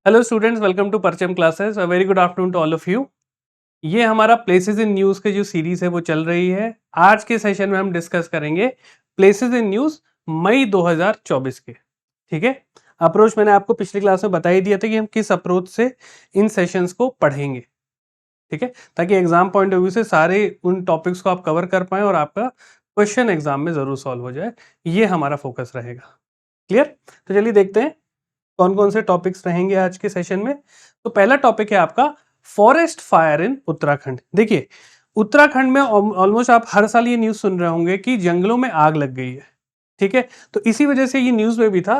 Hello students, welcome to Parcham classes. A very good afternoon to all of you. ये हमारा places in news की जो series है वो चल रही है। आज के सेशन में हम डिस्कस करेंगे प्लेसेस इन न्यूज़ मई 2024 के। ठीक है, अप्रोच मैंने आपको पिछली क्लास में बता ही दिया था कि हम किस अप्रोच से इन सेशंस को पढ़ेंगे। ठीक है, ताकि एग्जाम पॉइंट ऑफ व्यू से सारे उन टॉपिक्स को आप कवर कर पाएं और आपका क्वेश्चन एग्जाम में जरूर सॉल्व हो जाए। ये हमारा फोकस रहेगा। क्लियर? तो चलिए देखते हैं कौन कौन से टॉपिक्स रहेंगे आज के सेशन में। तो पहला टॉपिक है आपका फॉरेस्ट फायर इन उत्तराखंड। देखिए, उत्तराखंड में ऑलमोस्ट आप हर साल ये न्यूज सुन रहे होंगे कि जंगलों में आग लग गई है। ठीक है, तो इसी वजह से ये न्यूज में भी था,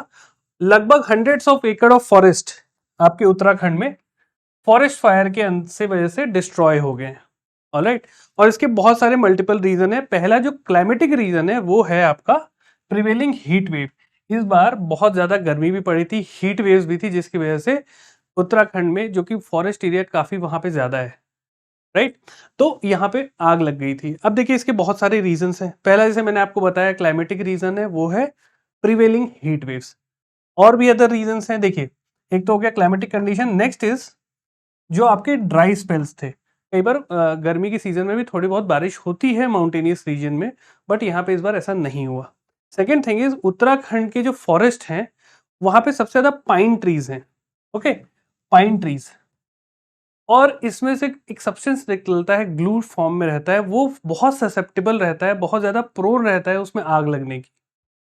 लगभग हंड्रेड्स ऑफ एकड़ ऑफ फॉरेस्ट आपके उत्तराखंड में फॉरेस्ट फायर के से वजह से डिस्ट्रॉय हो गए हैं। ऑलराइट, और इसके बहुत सारे मल्टीपल रीजन है। पहला जो क्लाइमेटिक रीजन है वो है आपका प्रिवेलिंग हीट वेव। इस बार बहुत ज्यादा गर्मी भी पड़ी थी, हीट वेव्स भी थी, जिसकी वजह से उत्तराखंड में जो कि फॉरेस्ट एरिया काफी वहां पे ज्यादा है, राइट, तो यहाँ पे आग लग गई थी। अब देखिए, इसके बहुत सारे रीजंस हैं। पहला जैसे मैंने आपको बताया क्लाइमेटिक रीजन है, वो है प्रिवेलिंग हीट वेव्स। और भी अदर रीजंस हैं। देखिए, एक तो हो गया क्लाइमेटिक कंडीशन, नेक्स्ट इज जो आपके ड्राई स्पेल्स थे। कई बार गर्मी की सीजन में भी थोड़ी बहुत बारिश होती है माउंटेनियस रीजन में, बट यहाँ पे इस बार ऐसा नहीं हुआ। सेकेंड थिंग इज, उत्तराखंड के जो फॉरेस्ट हैं वहां पे सबसे ज्यादा पाइन ट्रीज हैं। ओके, पाइन ट्रीज, और इसमें से एक सब्सटेंस निकलता है, ग्लू फॉर्म में रहता है, वो बहुत ससेप्टेबल रहता है, बहुत ज्यादा प्रोन रहता है उसमें आग लगने की।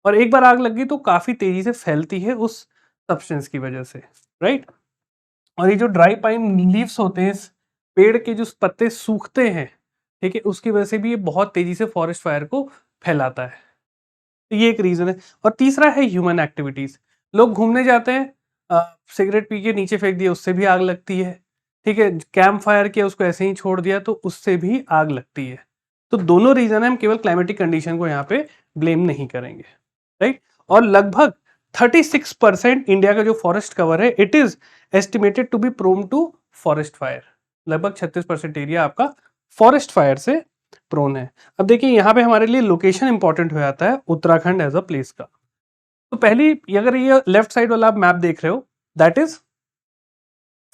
और एक बार आग लग गई तो काफी तेजी से फैलती है उस सब्सटेंस की वजह से, राइट। और ये जो ड्राई पाइन लीव्स होते हैं, इस पेड़ के जो पत्ते सूखते हैं, ठीक है, उसकी वजह से भी ये बहुत तेजी से फॉरेस्ट फायर को फैलाता है। तो ये एक रीजन है। और तीसरा है ह्यूमन एक्टिविटीज। लोग घूमने जाते हैं, सिगरेट पी के नीचे फेंक दिया, उससे भी आग लगती है। ठीक है, कैंप फायर किया, उसको ऐसे ही छोड़ दिया, तो उससे भी आग लगती है। तो दोनों रीजन है, हम केवल क्लाइमेटिक कंडीशन को यहाँ पे ब्लेम नहीं करेंगे, राइट। और लगभग 36% इंडिया का जो फॉरेस्ट कवर है, it is estimated to be prone to forest fire. लगभग 36% एरिया आपका फॉरेस्ट फायर से प्रोन है। अब देखिए, यहाँ पे हमारे लिए लोकेशन इंपॉर्टेंट हो जाता है उत्तराखंड एज अ प्लेस का। तो पहली, अगर ये लेफ्ट साइड वाला आप मैप देख रहे हो, दैट इज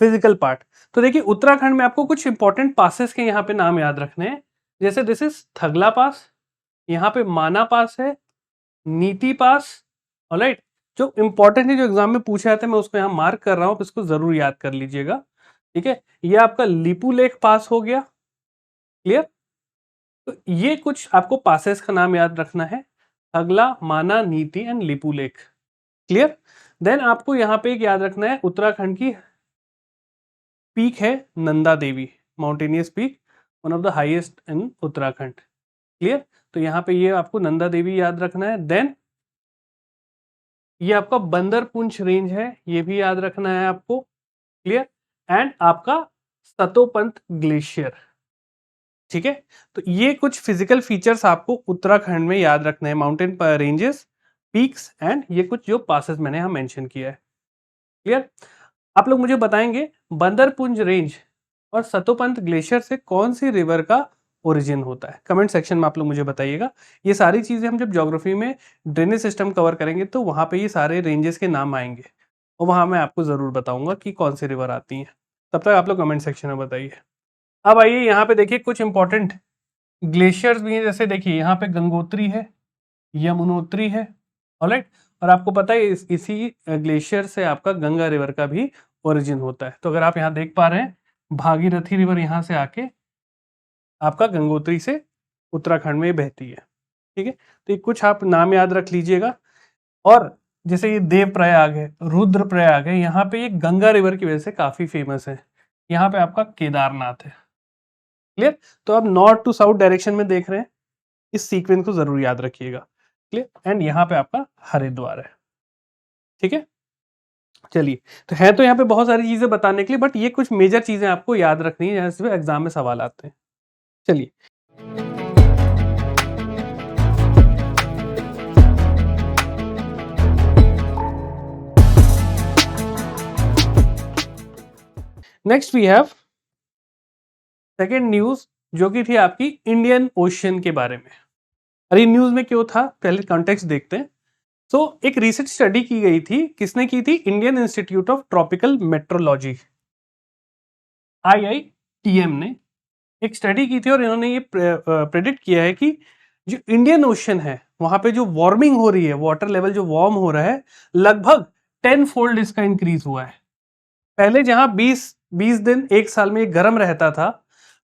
फिजिकल पार्ट। तो देखिए, उत्तराखंड में आपको कुछ इंपॉर्टेंट पासेस के यहाँ पे नाम याद रखने हैं। जैसे दिस इज थगला पास, यहाँ पे माना पास है, नीति पास। ऑलराइट, जो इंपॉर्टेंट है, जो एग्जाम में पूछा जाता है, मैं उसको यहाँ मार्क कर रहा हूँ, इसको जरूर याद कर लीजिएगा। ठीक है, ये आपका लिपू लेक पास हो गया। क्लियर? तो ये कुछ आपको पासेस का नाम याद रखना है, अगला Mana, Niti and Lipu lake. Clear? Then आपको यहाँ पे एक याद रखना है, उत्तराखंड की पीक है Nanda Devi, mountainous peak, one of the highest in Uttarakhand. Clear? तो यहाँ पे ये आपको नंदा देवी याद रखना है। देन ये आपका बंदर पुंछ रेंज है, ये भी याद रखना है आपको। क्लियर? एंड आपका सतोपंत ग्लेशियर। ठीक है, तो ये कुछ फिजिकल फीचर्स आपको उत्तराखंड में याद रखने हैं, माउंटेन रेंजेस, पीक्स एंड ये कुछ जो पासेस मैंने यहाँ मेंशन किया है। क्लियर? आप लोग मुझे बताएंगे बंदरपुंज रेंज और सतोपंत ग्लेशियर से कौन सी रिवर का ओरिजिन होता है। कमेंट सेक्शन में आप लोग मुझे बताइएगा। ये सारी चीजें हम जब ज्योग्राफी में ड्रेनेज सिस्टम कवर करेंगे तो वहां पे ये सारे रेंजेस के नाम आएंगे, और वहां मैं आपको जरूर बताऊंगा कि कौन सी रिवर आती हैं। तब तक आप लोग कमेंट सेक्शन में बताइए। अब आइए, यहाँ पे देखिए कुछ इंपॉर्टेंट ग्लेशियर्स भी हैं। जैसे देखिए, यहाँ पे गंगोत्री है, यमुनोत्री है। ऑलराइट, और आपको पता है इसी ग्लेशियर से आपका गंगा रिवर का भी ओरिजिन होता है। तो अगर आप यहाँ देख पा रहे हैं, भागीरथी रिवर यहाँ से आके आपका गंगोत्री से उत्तराखंड में बहती है। ठीक है, तो ये कुछ आप नाम याद रख लीजिएगा। और जैसे ये देव प्रयाग है, रुद्र प्रयाग है, यहाँ पे ये गंगा रिवर की वजह से काफी फेमस है। यहाँ पे आपका केदारनाथ है। क्लियर? तो आप नॉर्थ टू साउथ डायरेक्शन में देख रहे हैं, इस सीक्वेंस को जरूर याद रखिएगा। क्लियर? एंड यहाँ पे आपका हरिद्वार है। ठीक है, चलिए, तो है तो यहाँ पे बहुत सारी चीजें बताने के लिए, बट ये कुछ मेजर चीजें आपको याद रखनी है, जैसे एग्जाम में सवाल आते हैं। चलिए, next we have second news, जो कि थी आपकी इंडियन ओशियन के बारे में। अरे न्यूज में क्यों था, पहले कॉन्टेक्स्ट देखते हैं। तो एक रिसर्च स्टडी की गई थी, किसने की थी? Indian institute of tropical metrology, IITM ने एक स्टडी की थी और इन्होंने ये प्रेडिक्ट किया है कि जो इंडियन ओशन है वहां पे जो वार्मिंग हो रही है, वाटर लेवल जो वार्म हो रहा है, लगभग 10 फोल्ड इसका इंक्रीज हुआ है। पहले जहां 20 दिन एक साल में गर्म रहता था,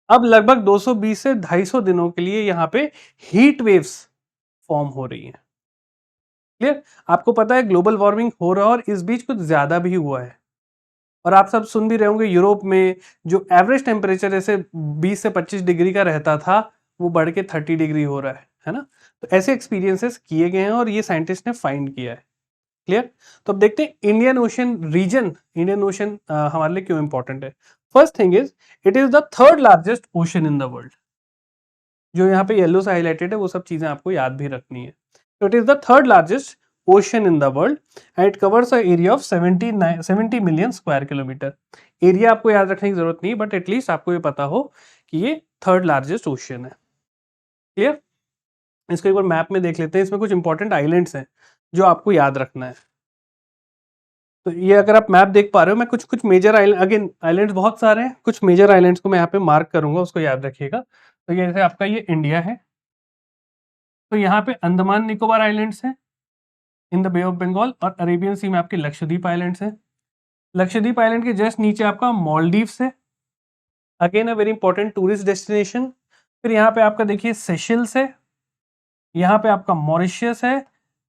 अब लगभग 220 से 250 दिनों के लिए यहाँ पे हीट वेव्स फॉर्म हो रही हैं। क्लियर? आपको पता है ग्लोबल वार्मिंग हो रहा है और इस बीच कुछ ज्यादा भी हुआ है। और आप सब सुन भी रहे होंगे, यूरोप में जो एवरेज टेम्परेचर जैसे 20 से 25 डिग्री का रहता था, वो बढ़ के 30 डिग्री हो रहा है ना? तो ऐसे एक्सपीरियंसेस किए गए हैं और ये साइंटिस्ट ने फाइंड किया है। क्लियर? तो अब देखते हैं Indian ocean region, Indian ocean हमारे लिए क्यों इंपॉर्टेंट है। First thing is, it is the third largest ocean in the world. जो यहाँ पे येलो से हाईलाइटेड है वो सब चीजें आपको याद भी रखनी है। तो it is the third largest ocean in the world and it covers a area of 70 million square kilometre. Area आपको याद रखने की जरूरत नहीं, बट एटलीस्ट आपको ये पता हो कि ये थर्ड लार्जेस्ट ओशन है। क्लियर? इसको एक बार मैप में देख लेते हैं। इसमें कुछ इंपॉर्टेंट आइलैंड्स हैं जो आपको याद रखना है। तो ये अगर आप मैप देख पा रहे हो, मैं कुछ कुछ मेजर आइलैंड, अगेन आइलैंड्स बहुत सारे हैं, कुछ मेजर आइलैंड्स को मैं यहाँ पे मार्क करूंगा, उसको याद रखिएगा। तो ये जैसे आपका ये इंडिया है, तो यहाँ पे अंडमान निकोबार आइलैंड्स हैं in the bay of Bengal, और अरेबियन सी में आपके लक्षद्वीप आइलैंड्स हैं। लक्षद्वीप आइलैंड के जस्ट नीचे आपका मालदीव्स है, again a very important tourist destination. फिर यहाँ पे आपका देखिए सेशल्स है, यहाँ पे आपका मॉरिशियस है,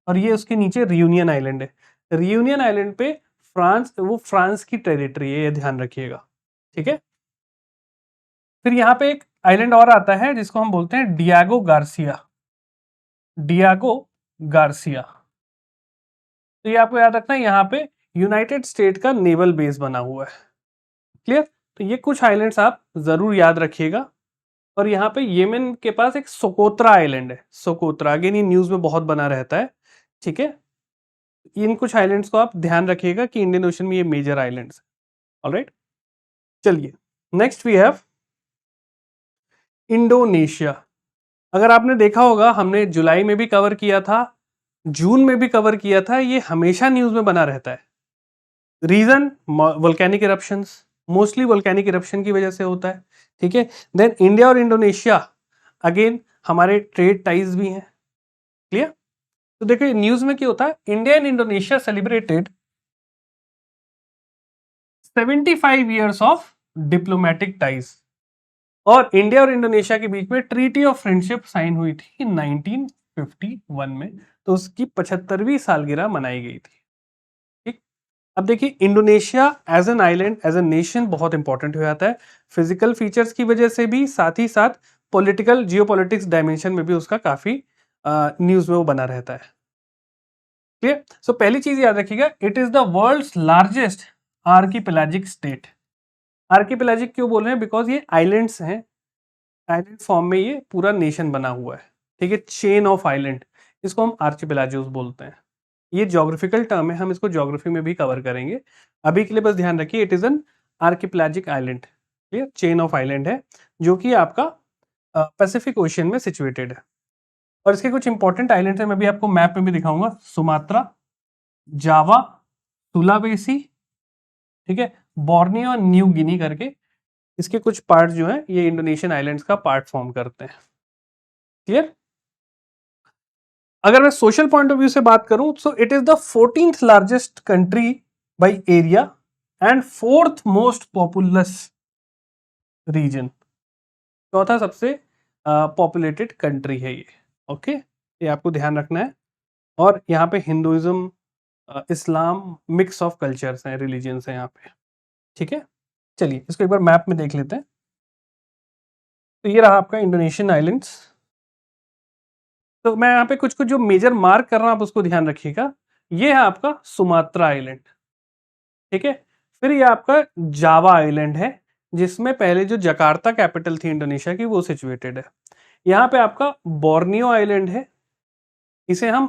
और ये उसके नीचे रियूनियन आइलैंड है। रियूनियन आइलैंड पे फ्रांस, वो फ्रांस की टेरिटरी है, ये ध्यान रखिएगा। ठीक है? फिर यहाँ पे एक आइलैंड और आता है जिसको हम बोलते हैं डियागो गार्सिया। डियागो गार्सिया, तो ये आपको याद रखना है, यहाँ पे यूनाइटेड स्टेट का नेवल बेस बना हुआ है। क्लियर? तो ये कुछ आइलैंड्स आप जरूर याद रखिएगा। और यहाँ पे येमेन के पास एक सोकोत्रा आइलैंड है, सोकोत्रा, अगेन ये न्यूज में बहुत बना रहता है। ठीक है? इन कुछ आइलैंड्स को आप ध्यान रखिएगा कि इंडियन ओशन में ये मेजर आइलैंड्स हैं। ऑलराइट, चलिए नेक्स्ट वी हैव इंडोनेशिया। अगर आपने देखा होगा, हमने जुलाई में भी कवर किया था, जून में भी कवर किया था, ये हमेशा न्यूज में बना रहता है। Region, volcanic eruptions, mostly volcanic eruption की वजह से होता है। ठीक है? देन इंडिया और इंडोनेशिया, अगेन हमारे ट्रेड टाइज भी हैं। क्लियर? तो देखिए न्यूज में क्या होता है, India and Indonesia celebrated 75 years of diplomatic ties, और इंडिया और इंडोनेशिया के बीच में ट्रीटी ऑफ फ्रेंडशिप साइन हुई थी 1951 में, तो उसकी 75वीं सालगिरह मनाई गई थी। ठीक? अब देखिए Indonesia as an island, as a nation बहुत इंपॉर्टेंट हो जाता है, फिजिकल फीचर्स की वजह से भी, साथ ही साथ पॉलिटिकल जियोपॉलिटिक्स डायमेंशन में भी उसका काफी न्यूज में वो बना रहता है। क्लियर? सो पहली चीज याद रखिएगा, it is the world's largest archipelagic state. Archipelagic क्यों बोल रहे हैं? बिकॉज ये आइलैंड्स हैं, आइलैंड फॉर्म में ये पूरा नेशन बना हुआ है। ठीक है? चेन ऑफ आइलैंड, इसको हम आर्चिपेलागोस बोलते हैं। ये ज्योग्राफिकल टर्म है, हम इसको ज्योग्राफी में भी कवर करेंगे। अभी के लिए बस ध्यान रखिए, it is an archipelagic island. Clear? Chain of island है जो कि आपका पैसिफिक ओशियन में सिचुएटेड है। और इसके कुछ इंपॉर्टेंट आइलैंड है, मैं भी आपको मैप में भी दिखाऊंगा, सुमात्रा, जावा, सुलावेसी, ठीक है, बोर्नियो और न्यू गिनी करके इसके कुछ पार्ट जो हैं ये इंडोनेशियन आइलैंड्स का पार्ट फॉर्म करते हैं। क्लियर? अगर मैं सोशल पॉइंट ऑफ व्यू से बात करूं, so it is the 14th largest country by area and 4th most populous region. चौथा सबसे पॉपुलेटेड कंट्री है ये। ओके, ये आपको ध्यान रखना है। और यहाँ पे Hinduism, Islam, mix of cultures हैं, रिलीजियंस हैं यहाँ पे। ठीक है? चलिए इसको एक बार मैप में देख लेते हैं। तो ये रहा आपका इंडोनेशियन आइलैंड्स। तो मैं यहाँ पे कुछ कुछ जो मेजर मार्क कर रहा हूं, आप उसको ध्यान रखिएगा। ये है आपका सुमात्रा आइलैंड। ठीक है? फिर ये आपका जावा आइलैंड है, जिसमें पहले जो जकार्ता कैपिटल थी इंडोनेशिया की, वो सिचुएटेड है। यहाँ पे आपका बोर्नियो आइलैंड है, इसे हम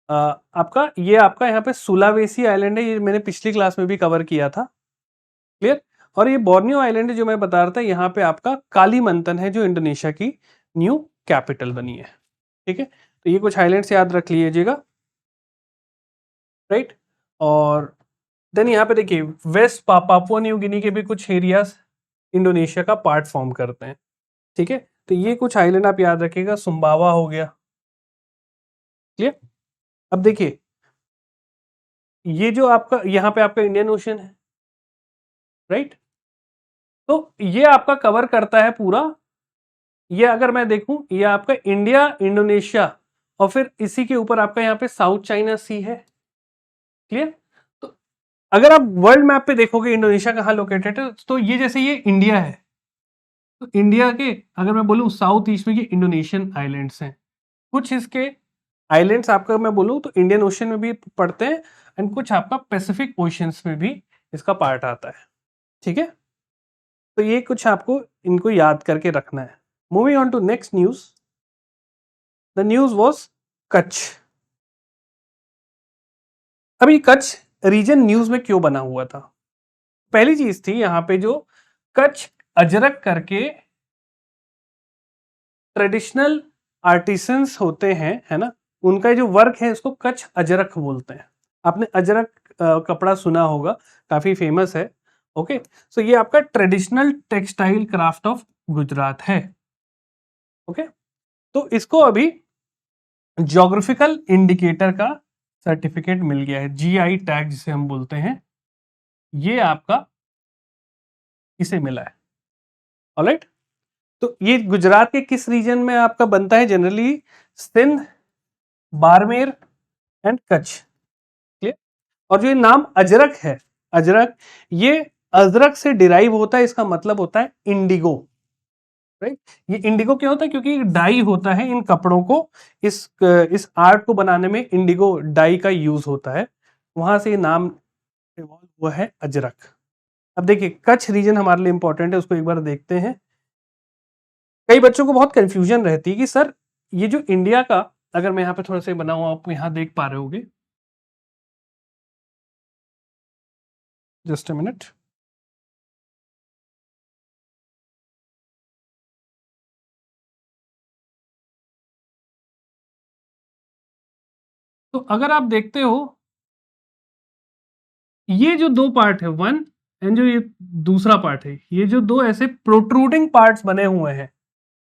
आपका, ये आपका यहाँ पे सुलावेसी आइलैंड है, ये मैंने पिछली क्लास में भी कवर किया था। क्लियर? और ये बोर्नियो आइलैंड जो मैं बता रहा था, यहाँ पे आपका कालीमंतन है जो इंडोनेशिया की न्यू कैपिटल बनी है। ठीक है? तो ये कुछ आइलैंड्स याद रख लीजिएगा। राइट। और देन यहाँ पे देखिए वेस्ट पापुआ न्यू गिनी के भी कुछ एरियाज इंडोनेशिया का पार्ट फॉर्म करते हैं, ठीक है। तो ये कुछ आइलैंड आप याद रखिएगा, सुम्बावा हो गया, क्लियर। अब देखिए ये जो आपका यहाँ पे आपका इंडियन ओशन है, राइट। तो ये आपका कवर करता है पूरा, ये अगर मैं देखूं ये आपका इंडिया, इंडोनेशिया और फिर इसी के ऊपर आपका यहाँ पे साउथ चाइना सी है, क्लियर। तो अगर आप वर्ल्ड मैप पे देखोगे इंडोनेशिया कहाँ लोकेटेड है, तो ये जैसे ये इंडिया है, तो इंडिया के अगर मैं बोलूं साउथ ईस्ट में ये इंडोनेशियन आइलैंड्स हैं, कुछ इसके आइलैंड्स आपका मैं बोलूं तो इंडियन ओशन में भी पड़ते हैं एंड कुछ आपका पैसिफिक ओशंस में भी इसका पार्ट आता है, ठीक है। तो ये कुछ आपको इनको याद करके रखना है। Moving on to next news, the news was Kutch. अब ये कच्छ रीजन न्यूज में क्यों बना हुआ था? पहली चीज थी यहाँ पे जो कच्छ अजरक करके ट्रेडिशनल आर्टिसंस होते हैं, है ना, उनका जो वर्क है इसको कच्छ अजरक बोलते हैं। आपने अजरक कपड़ा सुना होगा, काफी फेमस है, ओके। सो ये आपका traditional textile craft of Gujarat है, ओके। तो इसको अभी ज्योग्राफिकल इंडिकेटर का सर्टिफिकेट मिल गया है, जीआई टैग जिसे हम बोलते हैं, ये आपका इसे मिला है, ऑलराइट। तो ये गुजरात के किस रीजन में आपका बनता है? Generally Sindh, Barmer and Kutch, clear. और जो ये नाम अजरक है, अजरक, ये अजरक से डिराइव होता है, इसका मतलब होता है इंडिगो, राइट। ये इंडिगो क्या होता है? क्योंकि डाई होता है इन कपड़ों को, इस आर्ट को बनाने में इंडिगो डाई का यूज होता है, वहां से ये नाम इवॉल्व हुआ है अजरक। अब देखिए कच्छ रीजन हमारे लिए इंपॉर्टेंट है, उसको एक बार देखते हैं। कई बच्चों को बहुत कंफ्यूजन रहती है कि सर ये जो इंडिया का, अगर मैं यहाँ पे थोड़ा सा बनाऊं, आप यहाँ देख पा रहे होगे, जस्ट अ मिनट। तो अगर आप देखते हो ये जो दो पार्ट है, वन एंड जो ये दूसरा पार्ट है, ये जो दो ऐसे प्रोट्रूडिंग पार्ट्स बने हुए हैं,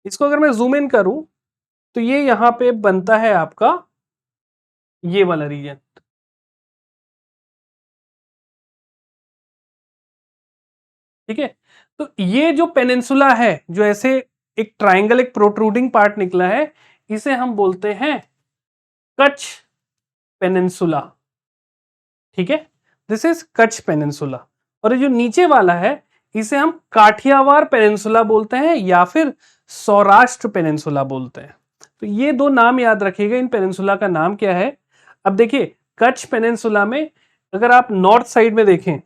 इसको अगर मैं जूम इन करूं तो ये यहां पे बनता है आपका ये वाला रीजन, ठीक है। तो ये जो पेनिनसुला है, जो ऐसे एक ट्राइंगल, एक प्रोट्रूडिंग पार्ट निकला है, इसे हम बोलते हैं कच्छ पेनिनसुला, ठीक है। This is Kutch peninsula. और ये जो नीचे वाला है इसे हम काठियावाड़ पेनिनसुला बोलते हैं या फिर सौराष्ट्र पेनिनसुला बोलते हैं। तो ये दो नाम याद रखिएगा, इन पेनिनसुला का नाम क्या है। अब देखिए कच्छ पेनिनसुला में अगर आप नॉर्थ साइड में देखें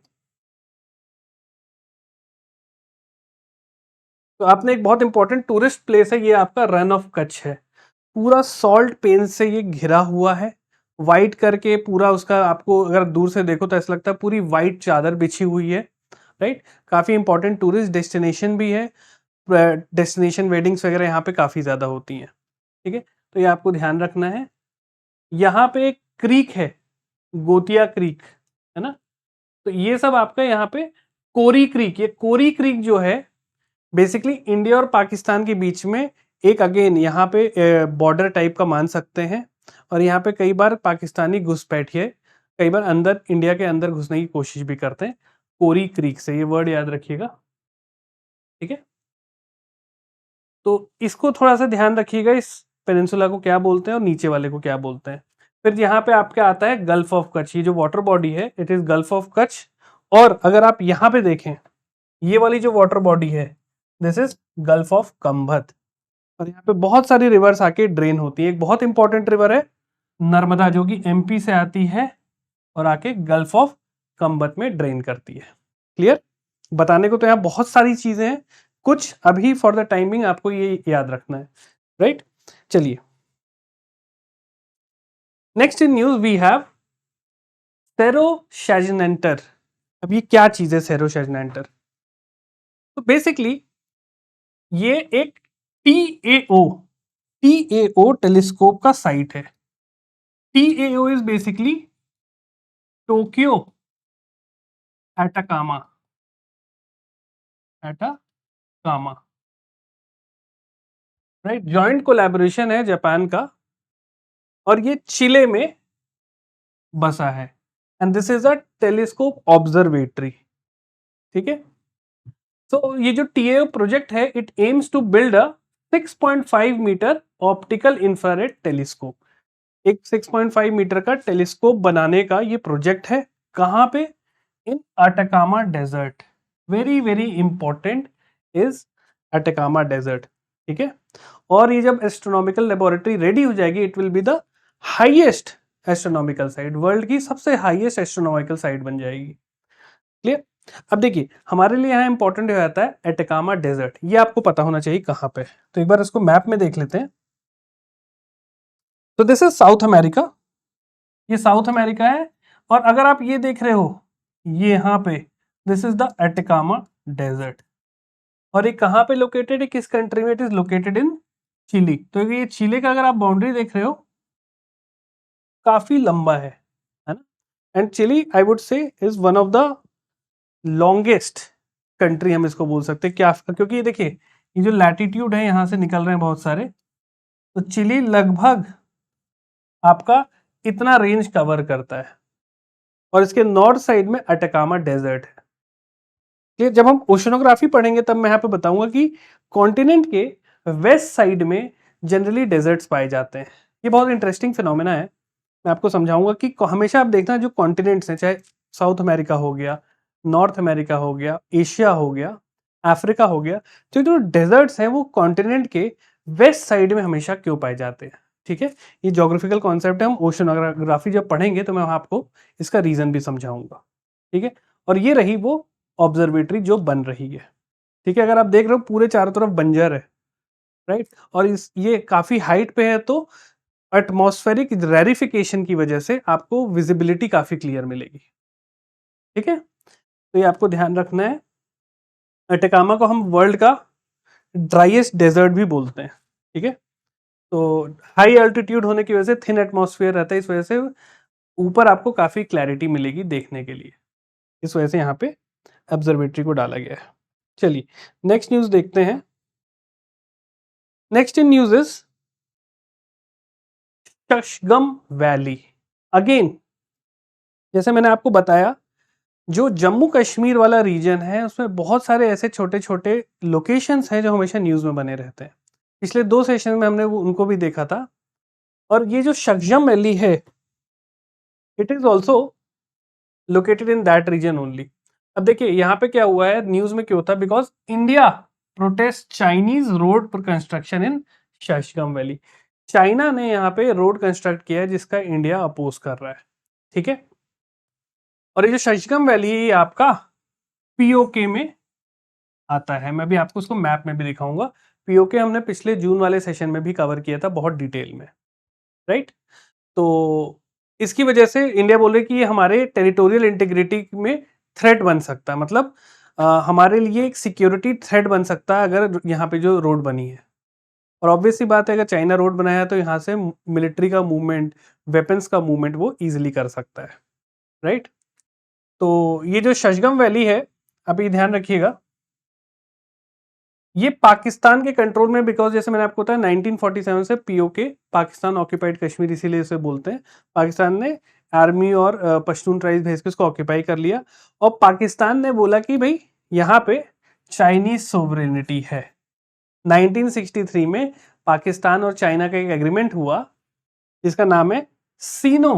तो आपने एक बहुत इंपॉर्टेंट टूरिस्ट प्लेस है, ये आपका रन ऑफ कच्छ है। पूरा सॉल्ट पेन से ये घिरा हुआ है, वाइट करके पूरा उसका, आपको अगर दूर से देखो तो ऐसा लगता है पूरी वाइट चादर बिछी हुई है, राइट। काफी इंपॉर्टेंट टूरिस्ट डेस्टिनेशन भी है, डेस्टिनेशन वेडिंग्स वगैरह यहाँ पे काफी ज्यादा होती हैं, ठीक है। तो ये आपको ध्यान रखना है। यहाँ पे एक क्रीक है, गोतिया क्रीक, है ना। तो ये सब आपका यहाँ पे कोरी क्रीक, ये कोरी क्रीक जो है बेसिकली इंडिया और पाकिस्तान के बीच में एक, अगेन यहाँ पे बॉर्डर टाइप का मान सकते हैं, और यहाँ पे कई बार पाकिस्तानी घुसपैठिए कई बार अंदर इंडिया के अंदर घुसने की कोशिश भी करते हैं, कोरी क्रीक से, ये वर्ड याद रखिएगा, ठीक है। तो इसको थोड़ा सा ध्यान रखिएगा, इस पेनिनसुला को क्या बोलते हैं और नीचे वाले को क्या बोलते हैं। फिर यहाँ पे आपका आता है गल्फ ऑफ कच्छ, ये जो वाटर बॉडी है it is gulf of Kutch. और अगर आप यहाँ पे देखें ये वाली जो वाटर बॉडी है दिस इज गल्फ ऑफ कंभत। और यहाँ पे बहुत सारी रिवर्स आके ड्रेन होती है, एक बहुत इंपॉर्टेंट रिवर है नर्मदा जो कि एमपी से आती है और आके गल्फ ऑफ कंबत में ड्रेन करती है, क्लियर। बताने को तो यहाँ बहुत सारी चीजें हैं, कुछ अभी फॉर द टाइमिंग आपको ये याद रखना है, राइट। चलिए next in news we have Cerro Chajnantor. अब ये क्या चीज है सेरो शैजनेंटर? तो बेसिकली ये एक टीएओ टेलीस्कोप का साइट है। TAO is basically Tokyo Atacama, Atacama, right. Joint collaboration है जापान का, और ये चिले में बसा है, and this is a telescope observatory. ठीक है। तो ये जो टीएओ प्रोजेक्ट है, it aims to build a 6.5 meter optical infrared telescope. एक 6.5 मीटर का टेलीस्कोप बनाने का ये प्रोजेक्ट है। कहां पे? In Atacama desert. Very very important is Atacama desert. ठीक है। और ये जब एस्ट्रोनॉमिकल लेबोरेटरी रेडी हो जाएगी, it will be the highest astronomical site, world की सबसे हाईएस्ट एस्ट्रोनॉमिकल साइट बन जाएगी। क्लियर? अब देखिए, हमारे लिए यहाँ इंपॉर्टेंट हो जाता है एटाकामा डेजर्ट। ये आपको पता होना चाहिए कहां पे। तो एक बार इसको मैप में देख लेते हैं। तो दिस इज साउथ अमेरिका, ये साउथ अमेरिका है। और अगर आप ये देख रहे हो, ये यहाँ पे this is the Atacama desert. और ये कहाँ पे लोकेटेड है, किस कंट्री में? It is located in Chile. तो ये चिले का अगर आप बाउंड्री देख रहे हो, काफी लंबा है ना? And Chile I would say is one of the longest country, हम इसको बोल सकते हैं क्या, क्योंकि ये देखिए, ये जो लैटिट्यूड है यहाँ से निकल रहे हैं बहुत सारे, तो चिली लगभग आपका इतना रेंज कवर करता है। और इसके नॉर्थ साइड में अटाकामा डेजर्ट है। कि जब हम ओशनोग्राफी पढ़ेंगे तब मैं यहाँ पे बताऊंगा कि कॉन्टिनेंट के वेस्ट साइड में जनरली डेजर्ट्स पाए जाते हैं। ये बहुत इंटरेस्टिंग फिनोमेना है। मैं आपको समझाऊंगा कि हमेशा आप देखना, जो कॉन्टिनेंट्स हैं, चाहे साउथ अमेरिका हो गया, नॉर्थ अमेरिका हो गया, एशिया हो गया, अफ्रीका हो गया, तो जो डेजर्ट्स हैं वो कॉन्टिनेंट के वेस्ट साइड में हमेशा क्यों पाए जाते हैं। ठीक है। ये ज्योग्राफिकल कॉन्सेप्ट है, हम ओशनोग्राफी जब पढ़ेंगे तो मैं आपको इसका रीजन भी समझाऊंगा। ठीक है। और ये रही वो ऑब्जर्वेटरी जो बन रही है। ठीक है। अगर आप देख रहे हो पूरे चारों तरफ बंजर है, राइट, और ये काफी हाइट पे है, तो एटमॉस्फेरिक रेरिफिकेशन की वजह से आपको विजिबिलिटी काफी क्लियर मिलेगी। ठीक है। तो ये आपको ध्यान रखना है। अटकामा को हम वर्ल्ड का ड्राइएस्ट डेजर्ट भी बोलते हैं। ठीक है। तो हाई अल्टीट्यूड होने की वजह से थिन एटमॉस्फेयर रहता है, इस वजह से ऊपर आपको काफी क्लैरिटी मिलेगी देखने के लिए। इस वजह से यहाँ पे ऑब्जर्वेटरी को डाला गया है। चलिए नेक्स्ट न्यूज देखते हैं। Next in news is Shaksgam valley. Again, जैसे मैंने आपको बताया, जो जम्मू कश्मीर वाला रीजन है उसमें बहुत सारे ऐसे छोटे छोटे लोकेशंस हैं जो हमेशा न्यूज में बने रहते हैं। पिछले 2 सेशन में हमने उनको भी देखा था। और ये जो शशगम वैली है, it is also located in that region only. अब देखिए यहाँ पे क्या हुआ है, न्यूज में क्यों था, because India protest Chinese road पर कंस्ट्रक्शन इन शशगम वैली। चाइना ने यहाँ पे रोड कंस्ट्रक्ट किया है जिसका इंडिया अपोज कर रहा है। ठीक है। और ये जो शशगम वैली है, ये आपका पीओके में आता है। मैं भी आपको उसको मैप में भी दिखाऊंगा। पीओके हमने पिछले जून वाले सेशन में भी कवर किया था बहुत डिटेल में, राइट। तो इसकी वजह से इंडिया बोल रही है कि ये हमारे टेरिटोरियल इंटीग्रिटी में थ्रेट बन सकता है, मतलब हमारे लिए एक सिक्योरिटी थ्रेट बन सकता है अगर यहाँ पे जो रोड बनी है। और ऑब्वियस सी बात है, अगर चाइना रोड बनाया है तो यहाँ से मिलिट्री का मूवमेंट, वेपन्स का मूवमेंट वो इजिली कर सकता है, राइट। तो ये जो शशगम वैली है, आप ये ध्यान रखिएगा, ये पाकिस्तान के कंट्रोल में, बिकॉज जैसे मैंने आपको बताया 1947 से पीओके पाकिस्तान ऑक्यूपाइड कश्मीर इसीलिए इसे बोलते हैं। पाकिस्तान ने आर्मी और पश्तून ट्राइब्स भेज के उसको ऑक्यूपाई कर लिया, और पाकिस्तान ने बोला कि भाई यहाँ पे चाइनीज सोवरेनिटी है। 1963 में पाकिस्तान और चाइना का एक एग्रीमेंट हुआ जिसका नाम है सीनो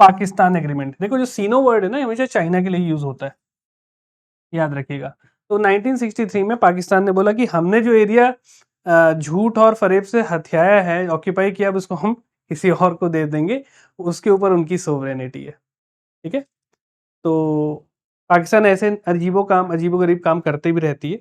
पाकिस्तान एग्रीमेंट। देखो जो सीनो वर्ड है ना, हमेशा चाइना के लिए यूज होता है, याद रखिएगा। तो 1963 में पाकिस्तान ने बोला कि हमने जो एरिया झूठ और फरेब से हथियाया है, ऑक्यूपाई किया, अब उसको हम किसी और को दे देंगे, उसके ऊपर उनकी सोवरेनिटी है। ठीक है। तो पाकिस्तान ऐसे अजीबो गरीब काम करते भी रहती है।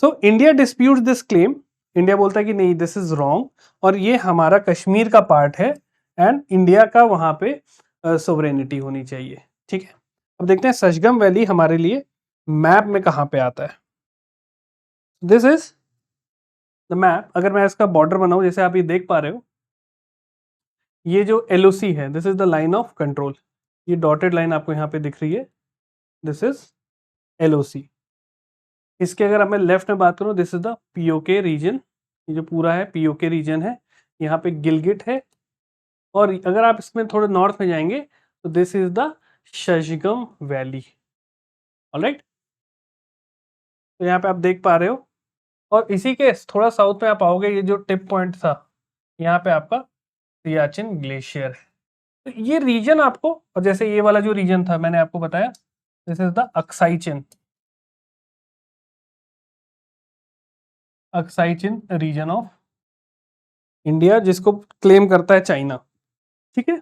So India dispute this claim. India बोलता है कि नहीं, दिस इज रॉन्ग, और ये हमारा कश्मीर का पार्ट है, एंड इंडिया का वहां पे सोवरेनिटी होनी चाहिए। ठीक है। अब देखते हैं शशगम वैली हमारे लिए मैप में कहां पे आता है। This is the map. अगर मैं इसका बॉर्डर बनाऊं, जैसे आप ये देख पा रहे हो, ये जो एलओसी है, this is the line of control. ये डॉटेड लाइन आपको यहाँ पे दिख रही है, दिस इज LOC। इसके अगर अब मैं लेफ्ट में बात करूँ, this is the POK region, ये जो पूरा है POK रीजन है, यहाँ पे गिलगिट है। और अगर आप इसमें थोड़े नॉर्थ में जाएंगे तो this is the Shaksgam valley. Alright, तो यहाँ पे आप देख पा रहे हो। और इसी के थोड़ा साउथ में आप आओगे, ये जो टिप पॉइंट था, यहाँ पे आपका सियाचिन ग्लेशियर है। तो ये रीजन आपको, और जैसे ये वाला जो रीजन था मैंने आपको बताया, this is the Aksai Chin region of India, जिसको क्लेम करता है चाइना। ठीक है,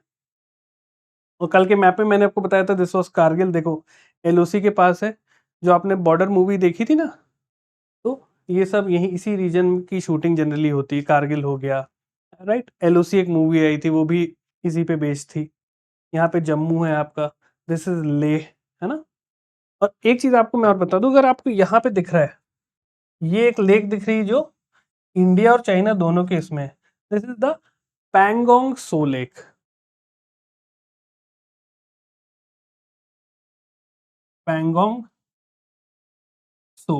और कल के मैप में मैंने आपको बताया था दिस वाज कारगिल। देखो LOC के पास है, जो आपने बॉर्डर मूवी देखी थी ना, तो ये सब यही इसी रीजन की शूटिंग जनरली होती है। कारगिल हो गया, राइट। LOC एक मूवी आई थी, वो भी इसी पे बेस्ड थी। यहाँ पे जम्मू है आपका, दिस इज लेह, है ना। और एक चीज आपको मैं और बता दूं, अगर आपको यहाँ पे दिख रहा है, ये एक लेक दिख रही है जो इंडिया और चाइना दोनों के इसमें, this is the Pangong Tso lake. Pangong Tso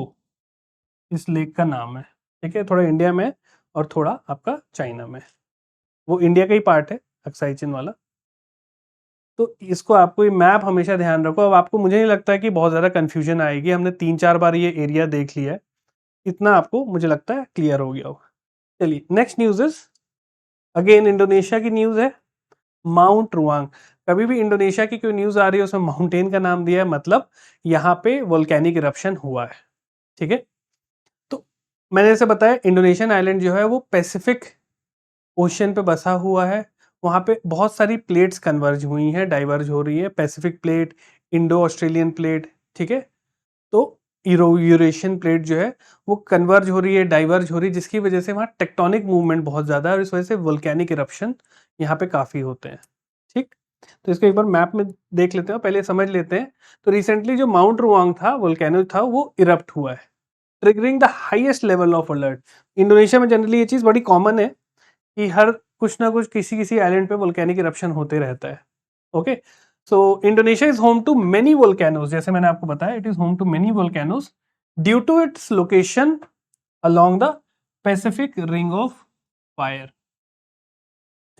इस लेक का नाम है। ठीक है, थोड़ा इंडिया में और थोड़ा आपका चाइना में। वो इंडिया का ही पार्ट है अक्साई वाला। तो इसको आपको ये मैप हमेशा ध्यान रखो। अब आपको, मुझे नहीं लगता है कि बहुत ज़्यादा कन्फ्यूजन आएगी, हमने 3-4 बार ये एरिया देख लिया है, इतना आपको मुझे लगता है क्लियर हो गया होगा। चलिए next news is again Indonesia की न्यूज़ है, माउंट रुआंग। कभी भी इंडोनेशिया की कोई न्यूज़ आ रही है उसमें माउंटेन का नाम दिया है, मतलब यहाँ पे वोल्केनिक इरप्शन हुआ है। ठीक है, तो मैंने जैसे बताया इंडोनेशियन आइलैंड जो है वो पैसिफिक ओशन पे बसा हुआ है। वहाँ पे बहुत सारी प्लेट्स कन्वर्ज हुई हैं, डाइवर्ज हो रही है, Pacific plate, Indo Australian plate. ठीक है, तो यूरेशियन प्लेट जो है वो कन्वर्ज हो रही है, डाइवर्ज हो रही है, जिसकी वजह से वहाँ टेक्टोनिक मूवमेंट बहुत ज़्यादा है और इस वजह से वोल्केनिक इरप्शन यहाँ पे काफ़ी होते हैं। ठीक, तो इसको एक बार मैप में देख लेते हैं, पहले समझ लेते हैं। तो रिसेंटली जो माउंट रुआंग था, वोल्केनो था, वो इरप्ट हुआ है, triggering the highest level of alert. Indonesia में जनरली ये चीज़ बड़ी कॉमन है कि हर कुछ ना कुछ किसी किसी आइलैंड पे वोल्केनिक इरप्शन होते रहता है। Okay, so Indonesia is home to many volcanoes, जैसे मैंने आपको बताया it is home to many volcanoes due to its location along the Pacific ring of fire.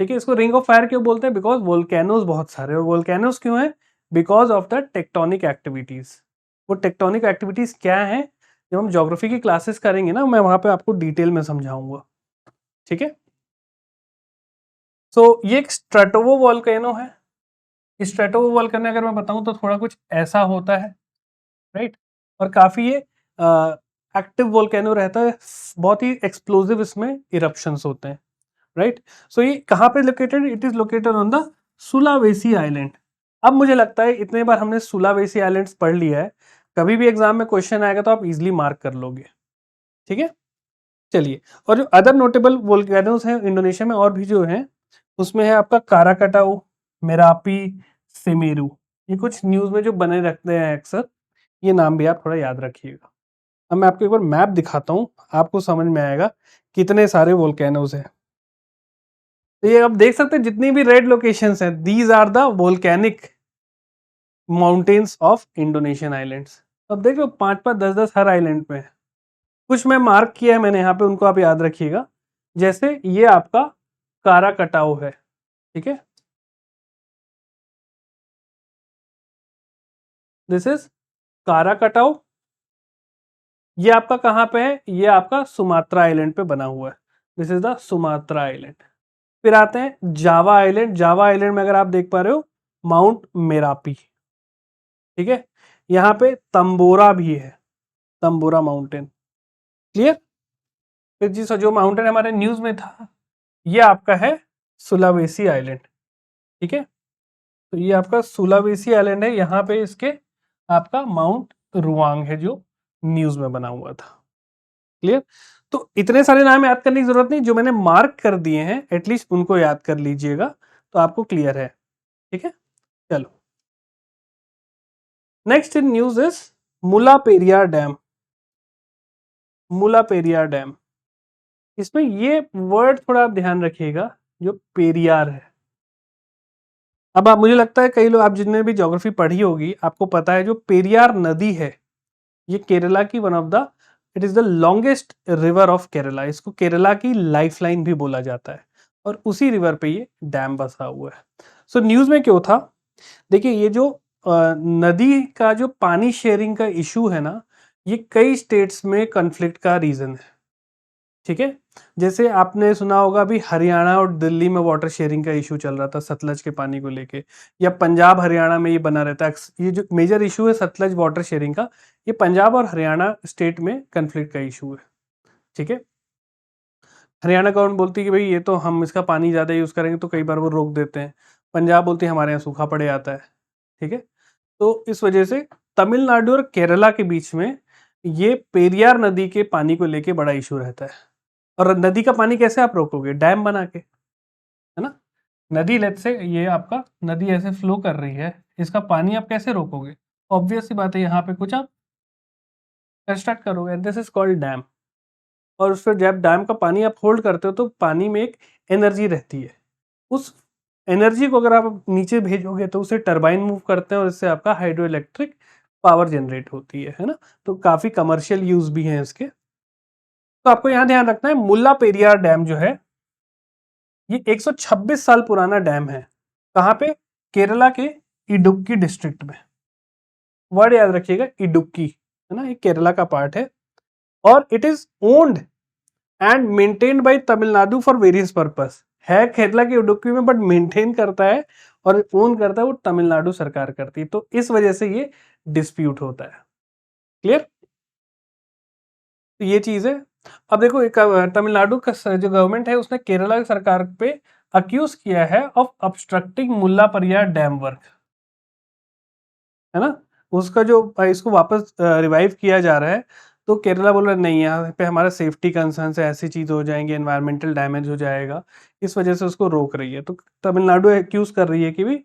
ठीक है, इसको रिंग ऑफ फायर क्यों बोलते हैं? बिकॉज वोल्केनोज बहुत सारे, और वोल्केनोज क्यों है? Because of the tectonic activities. वो टेक्टोनिक एक्टिविटीज क्या है, जब हम ज्योग्राफी की क्लासेस करेंगे ना, मैं वहां पे आपको डिटेल में समझाऊंगा। ठीक है, सो ये एक स्ट्रेटोवो वोल्केनो है। स्ट्रेटोवो वोल्केनो अगर मैं बताऊं तो थोड़ा कुछ ऐसा होता है, राइट। और काफी ये एक्टिव वोल्केनो रहता है, बहुत ही एक्सप्लोसिव इसमें इरप्शंस होते हैं, राइट। सो ये कहाँ पे located? It is located on the Sulawesi island. अब मुझे लगता है इतने बार हमने सुलावेसी आइलैंड्स पढ़ लिया है, कभी भी एग्जाम में क्वेश्चन आएगा तो आप इजिली मार्क कर लोगे। ठीक है, चलिए। और जो अदर नोटेबल वोल्केनोज हैं इंडोनेशिया में और भी जो हैं, उसमें है आपका काराकटाऊ, मेरापी, सेमेरू। ये कुछ न्यूज़ में जो बने रखते हैं अक्सर, ये नाम भी आप थोड़ा याद रखिएगा। अब मैं आपको एक बार मैप दिखाता हूँ, आपको समझ में आएगा कितने सारे वोल्केनोज हैं। तो ये आप देख सकते हैं जितनी भी रेड लोकेशंस हैं, these are the volcanic mountains of Indonesian islands. अब देखो 5-5, 10-10 हर आइलैंड पे है। कुछ मैं मार्क किया है मैंने यहाँ पे, उनको आप याद रखिएगा। जैसे ये आपका काराकटाऊ है, ठीक है, दिस इज काराकटाऊ। ये आपका कहाँ पे है? ये आपका सुमात्रा आइलैंड पे बना हुआ है, this is the Sumatra island. फिर आते हैं जावा आइलैंड। जावा आइलैंड में अगर आप देख पा रहे हो, माउंट मेरापी। ठीक है, यहाँ पे तंबोरा भी है, तंबोरा माउंटेन। क्लियर? फिर जी जो माउंटेन हमारे न्यूज में था, ये आपका है सुलावेसी आइलैंड। ठीक है, तो ये आपका सुलावेसी आइलैंड है, यहाँ पे इसके आपका माउंट रुआंग है जो न्यूज में बना हुआ था। क्लियर? तो इतने सारे नाम याद करने की जरूरत नहीं, जो मैंने मार्क कर दिए हैं एटलीस्ट उनको याद कर लीजिएगा, तो आपको क्लियर है। ठीक है, चलो नेक्स्ट इन न्यूज इज मुला पेरियार डैम। मुला पेरियार डैम, इसमें ये वर्ड थोड़ा आप ध्यान रखिएगा, जो पेरियार है, अब आप, मुझे लगता है कई लोग, आप जितने भी ज्योग्राफी पढ़ी होगी आपको पता है जो पेरियार नदी है ये केरला की one of the, it is the longest river of Kerala, इसको केरला की लाइफलाइन भी बोला जाता है और उसी रिवर पे ये डैम बसा हुआ है। सो न्यूज में क्यों था, देखिए ये जो नदी का जो पानी शेयरिंग का इशू है ना, ये कई स्टेट्स में कन्फ्लिक्ट का रीजन है, ठीक है। जैसे आपने सुना होगा अभी हरियाणा और दिल्ली में वाटर शेयरिंग का इशू चल रहा था सतलज के पानी को लेके, या पंजाब हरियाणा में ये बना रहता है, ये जो मेजर इशू है सतलज वाटर शेयरिंग का, ये पंजाब और हरियाणा स्टेट में कन्फ्लिक्ट का इशू है, ठीक है। हरियाणा गवर्नमेंट बोलती है कि भाई ये तो हम इसका पानी ज़्यादा यूज़ करेंगे तो कई बार वो रोक देते हैं, पंजाब बोलती है हमारे यहाँ सूखा पड़े आता है, ठीक है। तो इस वजह से तमिलनाडु और केरला के बीच में ये पेरियार नदी के पानी को लेके बड़ा इशू रहता है। और नदी का पानी कैसे आप रोकोगे, डैम बना के, है ना। नदी लेट से ये आपका नदी ऐसे फ्लो कर रही है, इसका पानी आप कैसे रोकोगे, ऑब्वियस सी बात है यहाँ पे कुछ आप कंस्ट्रक्ट करोगे, दिस इज कॉल्ड डैम। और उस पर जब डैम का पानी आप होल्ड करते हो तो पानी में एक एनर्जी रहती है, उस एनर्जी को अगर आप नीचे भेजोगे तो उसे टरबाइन मूव करते हैं और इससे आपका हाइड्रो इलेक्ट्रिक पावर जनरेट होती है ना। तो काफी कमर्शियल यूज भी है इसके। तो आपको यहाँ ध्यान रखना है मुल्ला पेरियार डैम जो है ये 126 साल पुराना डैम है। कहाँ पे, केरला के इडुक्की डिस्ट्रिक्ट में, वर्ड याद रखिएगा इडुक्की, है ना, ये केरला का पार्ट है। और it is owned and maintained by Tamil Nadu for various purpose, है केरला की इडुक्की में बट मेंटेन करता है और ओन करता है वो तमिलनाडु सरकार करती है, तो इस वजह से ये डिस्प्यूट होता है। क्लियर, तो ये चीज है। अब देखो एक तमिलनाडु का जो गवर्नमेंट है उसने केरला की सरकार पे अक्यूज किया है of obstructing Mulla Periyar dam work, है ना। उसका जो इसको वापस रिवाइव किया जा रहा है, तो केरला बोल रहा है नहीं, यहाँ पे हमारा सेफ्टी कंसर्न है, ऐसी चीज हो जाएंगी, एनवायरमेंटल डैमेज हो जाएगा, इस वजह से उसको रोक रही है। तो तमिलनाडु एक्यूज कर रही है कि भी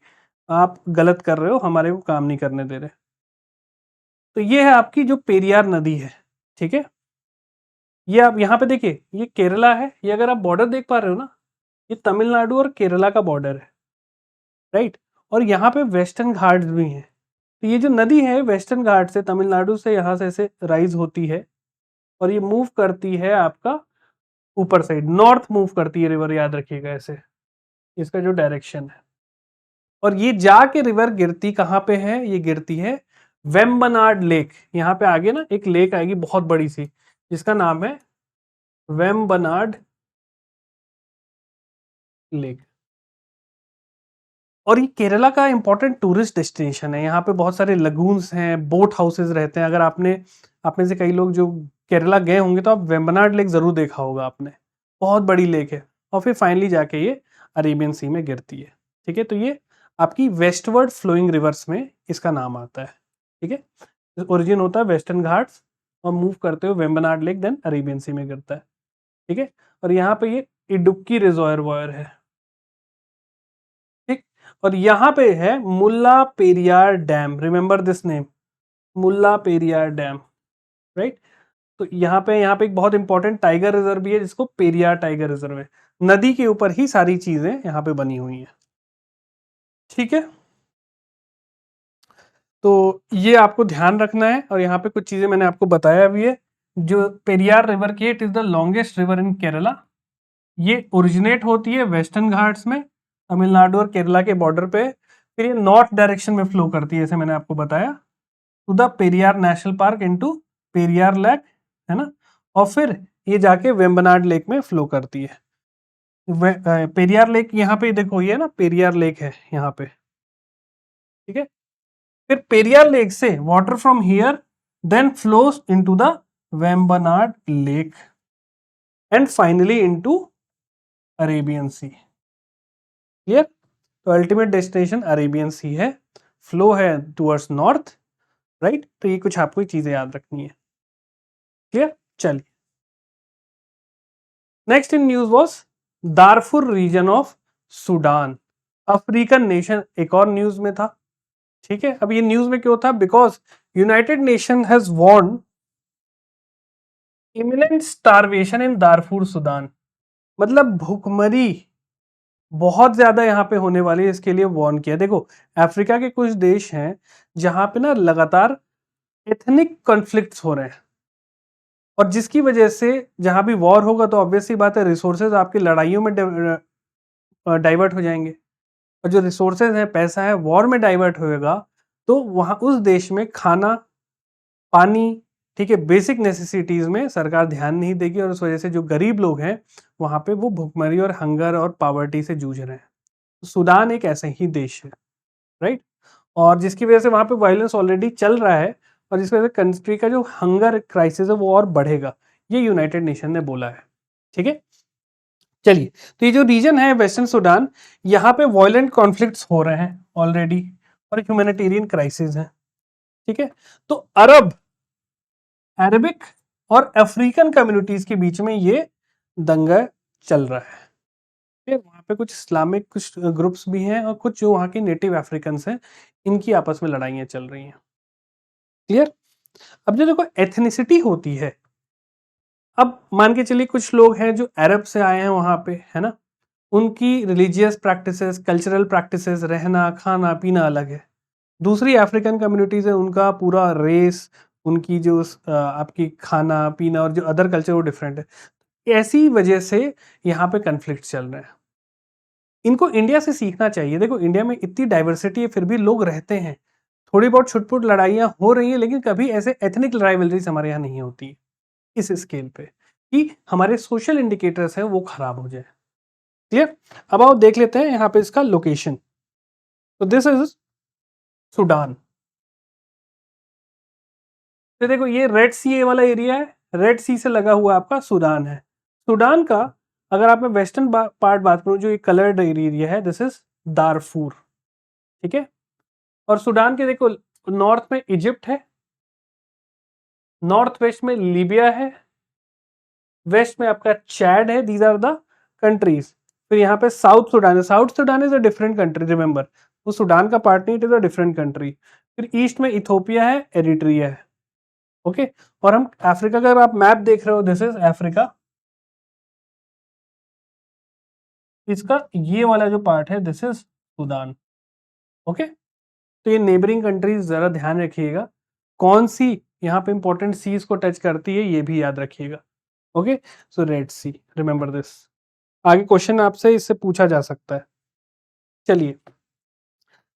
आप गलत कर रहे हो, हमारे को काम नहीं करने दे रहे। तो ये है आपकी जो पेरियार नदी है, ठीक है। ये आप यहाँ पे देखिए ये केरला है, ये अगर आप बॉर्डर देख पा रहे हो ना, ये तमिलनाडु और केरला का बॉर्डर है, राइट। और यहाँ पे वेस्टर्न घाट्स भी हैं। तो ये जो नदी है वेस्टर्न घाट से तमिलनाडु से यहाँ से ऐसे राइज होती है और ये मूव करती है आपका ऊपर साइड, नॉर्थ मूव करती है रिवर, याद रखिएगा ऐसे इसका जो डायरेक्शन है। और ये जाके रिवर गिरती कहाँ पे है, ये गिरती है वेम्बनाड लेक, यहाँ पे आगे ना एक लेक आएगी बहुत बड़ी सी जिसका नाम है वेम्बनाड लेक। और ये केरला का इंपॉर्टेंट टूरिस्ट डेस्टिनेशन है, यहाँ पे बहुत सारे लगून्स हैं, बोट हाउसेज रहते हैं। अगर आपने, आप में से कई लोग जो केरला गए होंगे तो आप वेम्बनाड लेक जरूर देखा होगा आपने, बहुत बड़ी लेक है। और फिर फाइनली जाके ये अरेबियन सी में गिरती है, ठीक है। तो ये आपकी वेस्टवर्ड फ्लोइंग रिवर्स में इसका नाम आता है, ठीक है। ओरिजिन होता है वेस्टर्न घाट्स और मूव करते हुए वेम्बनाड लेक देन अरेबियन सी में गिरता है, ठीक है। और यहाँ पे ये इडुक्की रिजर्वॉयर है, ठीक। और यहाँ पे है मुल्ला Periyar dam, remember this name, Mulla Periyar dam, right. तो यहाँ पे एक बहुत इंपॉर्टेंट टाइगर रिजर्व भी है जिसको पेरियार टाइगर रिजर्व है। नदी के ऊपर ही सारी चीजें यहाँ पे बनी हुई हैं, ठीक है। तो ये आपको ध्यान रखना है और यहाँ पे कुछ चीजें मैंने आपको बताया भी है। जो पेरियार रिवर की, it is the longest river in Kerala. ये ओरिजिनेट होती है वेस्टर्न घाट्स में तमिलनाडु और केरला के बॉर्डर पे, फिर ये नॉर्थ डायरेक्शन में फ्लो करती है, जैसे मैंने आपको बताया, to the Periyar national park into Periyar lake, है ना। और फिर ये जाके वेम्बनाड लेक में फ्लो करती है। पेरियार लेक यहाँ पे देखो, ये ना पेरियार लेक है यहाँ पे, ठीक है। फिर पेरियार लेक से water from here then flows into the Vembanad lake and finally into Arabian sea, clear. तो अल्टीमेट डेस्टिनेशन अरेबियन सी है, फ्लो है टुवर्ड्स नॉर्थ, राइट। तो ये कुछ आपको चीजें याद रखनी है, क्लियर। चलिए, next in news was Darfur region of Sudan, African nation, एक और न्यूज में था, ठीक है। अब ये न्यूज में क्यों था, because United Nation has warn imminent starvation in Darfur Sudan, मतलब भूखमरी बहुत ज्यादा यहाँ पे होने वाली है, इसके लिए वार्न किया। देखो अफ्रीका के कुछ देश हैं जहां पे ना लगातार एथनिक कॉन्फ्लिक्ट्स हो रहे हैं, और जिसकी वजह से जहां भी वॉर होगा तो ऑब्वियस सी बात है रिसोर्सेज आपकी लड़ाइयों में डाइवर्ट हो जाएंगे, और जो रिसोर्सेज है, पैसा है, वॉर में डाइवर्ट होएगा, तो वहां उस देश में खाना, पानी, ठीक है, बेसिक नेसेसिटीज में सरकार ध्यान नहीं देगी, और उस वजह से जो गरीब लोग हैं वहां पे वो भुखमरी और हंगर और पावर्टी से जूझ रहे हैं। सूडान एक ऐसा ही देश है, राइट, और जिसकी वजह से वहां पे वायलेंस ऑलरेडी चल रहा है, और जिसकी वजह से कंट्री का जो हंगर क्राइसिस है वो और बढ़ेगा, ये यूनाइटेड नेशन ने बोला है। ठीक है, चलिए, तो ये जो रीजन है वेस्टर्न सूडान, यहाँ पे वायलेंट कॉन्फ्लिक्ट्स हो रहे हैं ऑलरेडी, और ह्यूमैनिटेरियन क्राइसिस है। ठीक है, तो अरबिक और अफ्रीकन कम्युनिटीज के बीच में ये दंगा चल रहा है। फिर वहां पे कुछ इस्लामिक कुछ ग्रुप्स भी हैं, और कुछ जो वहां के नेटिव अफ्रीकन हैं, इनकी आपस में लड़ाइयां चल रही हैं। क्लियर? अब जो देखो एथनिसिटी होती है, अब मान के चलिए कुछ लोग हैं जो अरब से आए हैं वहां पे, है ना, उनकी रिलीजियस प्रैक्टिसेस, कल्चरल प्रैक्टिसेस, रहना खाना पीना अलग है। दूसरी अफ्रीकन कम्युनिटीज है, उनका पूरा रेस, उनकी जो आपकी खाना पीना और जो अदर कल्चर वो डिफरेंट है। ऐसी वजह से यहाँ पे कन्फ्लिक्ट चल रहे हैं। इनको इंडिया से सीखना चाहिए। देखो इंडिया में इतनी डाइवर्सिटी है, फिर भी लोग रहते हैं। थोड़ी बहुत छुटपुट लड़ाइयाँ हो रही हैं, लेकिन कभी ऐसे एथनिक राइवलरीज हमारे यहाँ नहीं होती इस स्केल पे कि हमारे सोशल इंडिकेटर्स हैं वो खराब हो जाए। क्लियर? अब आओ देख लेते हैं यहाँ पे इसका लोकेशन। तो दिस इज सूडान। तो देखो ये रेड सी वाला एरिया है, रेड सी से लगा हुआ आपका सूडान है। सूडान का अगर आप मैं वेस्टर्न पार्ट बात करूं, जो ये कलर्ड एरिया है, दिस इज दारफूर। ठीक है, और सूडान के देखो नॉर्थ में इजिप्ट है, नॉर्थ वेस्ट में लीबिया है, वेस्ट में आपका चैड है। These are the countries. फिर यहाँ पे साउथ सूडान है। South Sudan is a different country, remember, वो सूडान का पार्ट नहीं, it is a different country. फिर ईस्ट में इथोपिया है, एरिट्रिया है। ओके, और हम अफ्रीका का अगर आप मैप देख रहे हो, दिस इज अफ्रीका। इसका ये वाला जो पार्ट है, दिस इज सूडान। ओके, तो ये नेबरिंग कंट्रीज जरा ध्यान रखिएगा, कौन सी यहाँ पे इंपॉर्टेंट सीज को टच करती है ये भी याद रखिएगा। Okay, so red sea, remember this. आगे क्वेश्चन आपसे इससे पूछा जा सकता है। चलिए,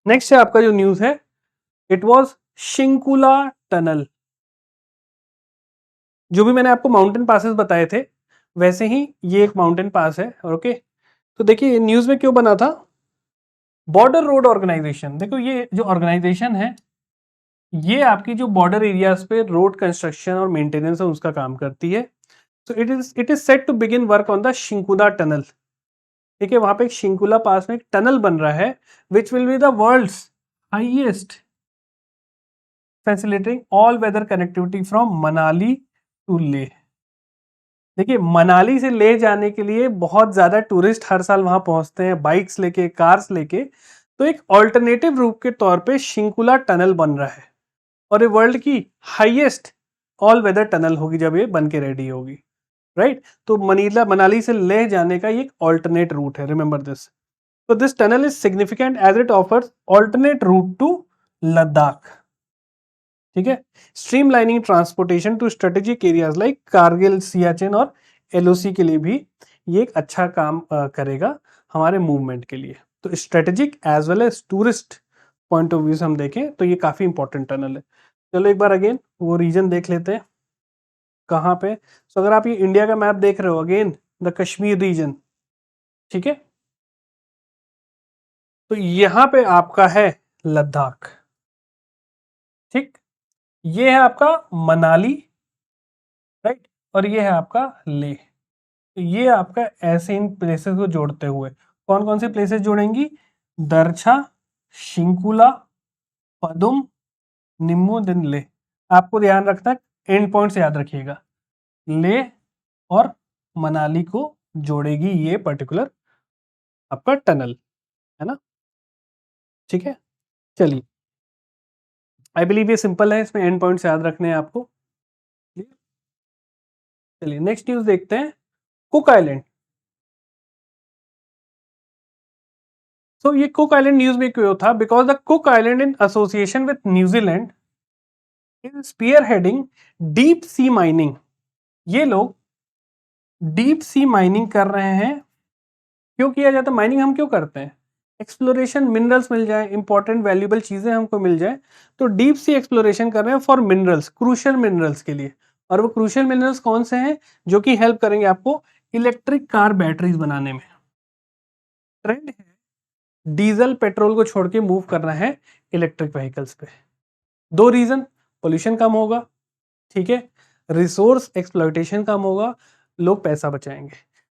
नेक्स्ट है आपका जो न्यूज है, इट वाज शिंकुला टनल। जो भी मैंने आपको माउंटेन पासेस बताए थे, वैसे ही ये एक माउंटेन पास है। ओके, तो देखिए न्यूज में क्यों बना था, बॉर्डर रोड ऑर्गेनाइजेशन। देखो ये जो ऑर्गेनाइजेशन है, ये आपकी जो बॉर्डर एरियाज पे रोड कंस्ट्रक्शन और मेंटेनेंस है उसका काम करती है। तो it is set to begin work on the Shinkula tunnel. ठीक है, वहां पे एक शिंकुला पास में एक टनल बन रहा है, which will be the world's highest facilitating all weather connectivity from Manali to Leh. देखिए मनाली से लेह जाने के लिए बहुत ज्यादा टूरिस्ट हर साल वहां पहुंचते हैं, बाइक्स लेके, कार्स लेके। तो एक ऑल्टरनेटिव रूट के तौर पे शिंकुला टनल बन रहा है, और ये वर्ल्ड की हाईएस्ट ऑल वेदर टनल होगी जब ये बन के रेडी होगी, राइट। तो मनाली से लेह जाने का ये एक ऑल्टरनेट रूट है, रिमेंबर दिस। तो this tunnel is significant as it offers alternate route to Ladakh. ठीक है, streamlining transportation to strategic areas like Kargil, Siachen और एलओसी के लिए भी ये एक अच्छा काम करेगा हमारे मूवमेंट के लिए। तो strategic as well as tourist point of view से हम देखें तो ये काफी इंपॉर्टेंट टनल है। चलो एक बार अगेन वो रीजन देख लेते हैं कहाँ पे। तो अगर आप ये इंडिया का मैप देख रहे हो, अगेन द कश्मीर रीजन, ठीक है, तो यहां पे आपका है लद्दाख। ठीक, ये है आपका मनाली, राइट, और ये है आपका लेह। तो ये आपका ऐसे इन प्लेसेस को जोड़ते हुए कौन कौन से प्लेसेस जोड़ेंगी, दरछा, शिंकुला, पदुम, निम्मू, दिन लेह। आपको ध्यान रखना है, एंड पॉइंट्स याद रखिएगा, लेह और मनाली को जोड़ेगी ये पर्टिकुलर आपका टनल, है ना। ठीक है, चलिए, आई बिलीव ये सिंपल है, इसमें एंड पॉइंट्स याद रखने हैं आपको। चलिए नेक्स्ट न्यूज देखते हैं, कुक आइलैंड। सो ये कुक आइलैंड न्यूज में क्यों था? Because the Cook Island in association with New Zealand is spearheading deep sea mining. ये लोग डीप सी माइनिंग कर रहे हैं। क्यों किया जाता है माइनिंग? हम क्यों करते हैं? एक्सप्लोरेशन, मिनरल्स मिल जाए, इंपॉर्टेंट वैल्यूएबल चीजें हमको मिल जाए, तो डीप सी एक्सप्लोरेशन कर रहे हैं फॉर मिनरल्स, क्रूशियल मिनरल्स के लिए। और वो क्रूशियल मिनरल्स कौन से हैं? जो कि हेल्प करेंगे आपको इलेक्ट्रिक कार बैटरीज बनाने में। ट्रेंड है डीजल पेट्रोल को छोड़ के मूव करना है इलेक्ट्रिक व्हीकल्स पे। दो रीजन, पोल्यूशन कम होगा, ठीक है, रिसोर्स एक्सप्लॉयटेशन कम होगा, लोग पैसा बचाएंगे।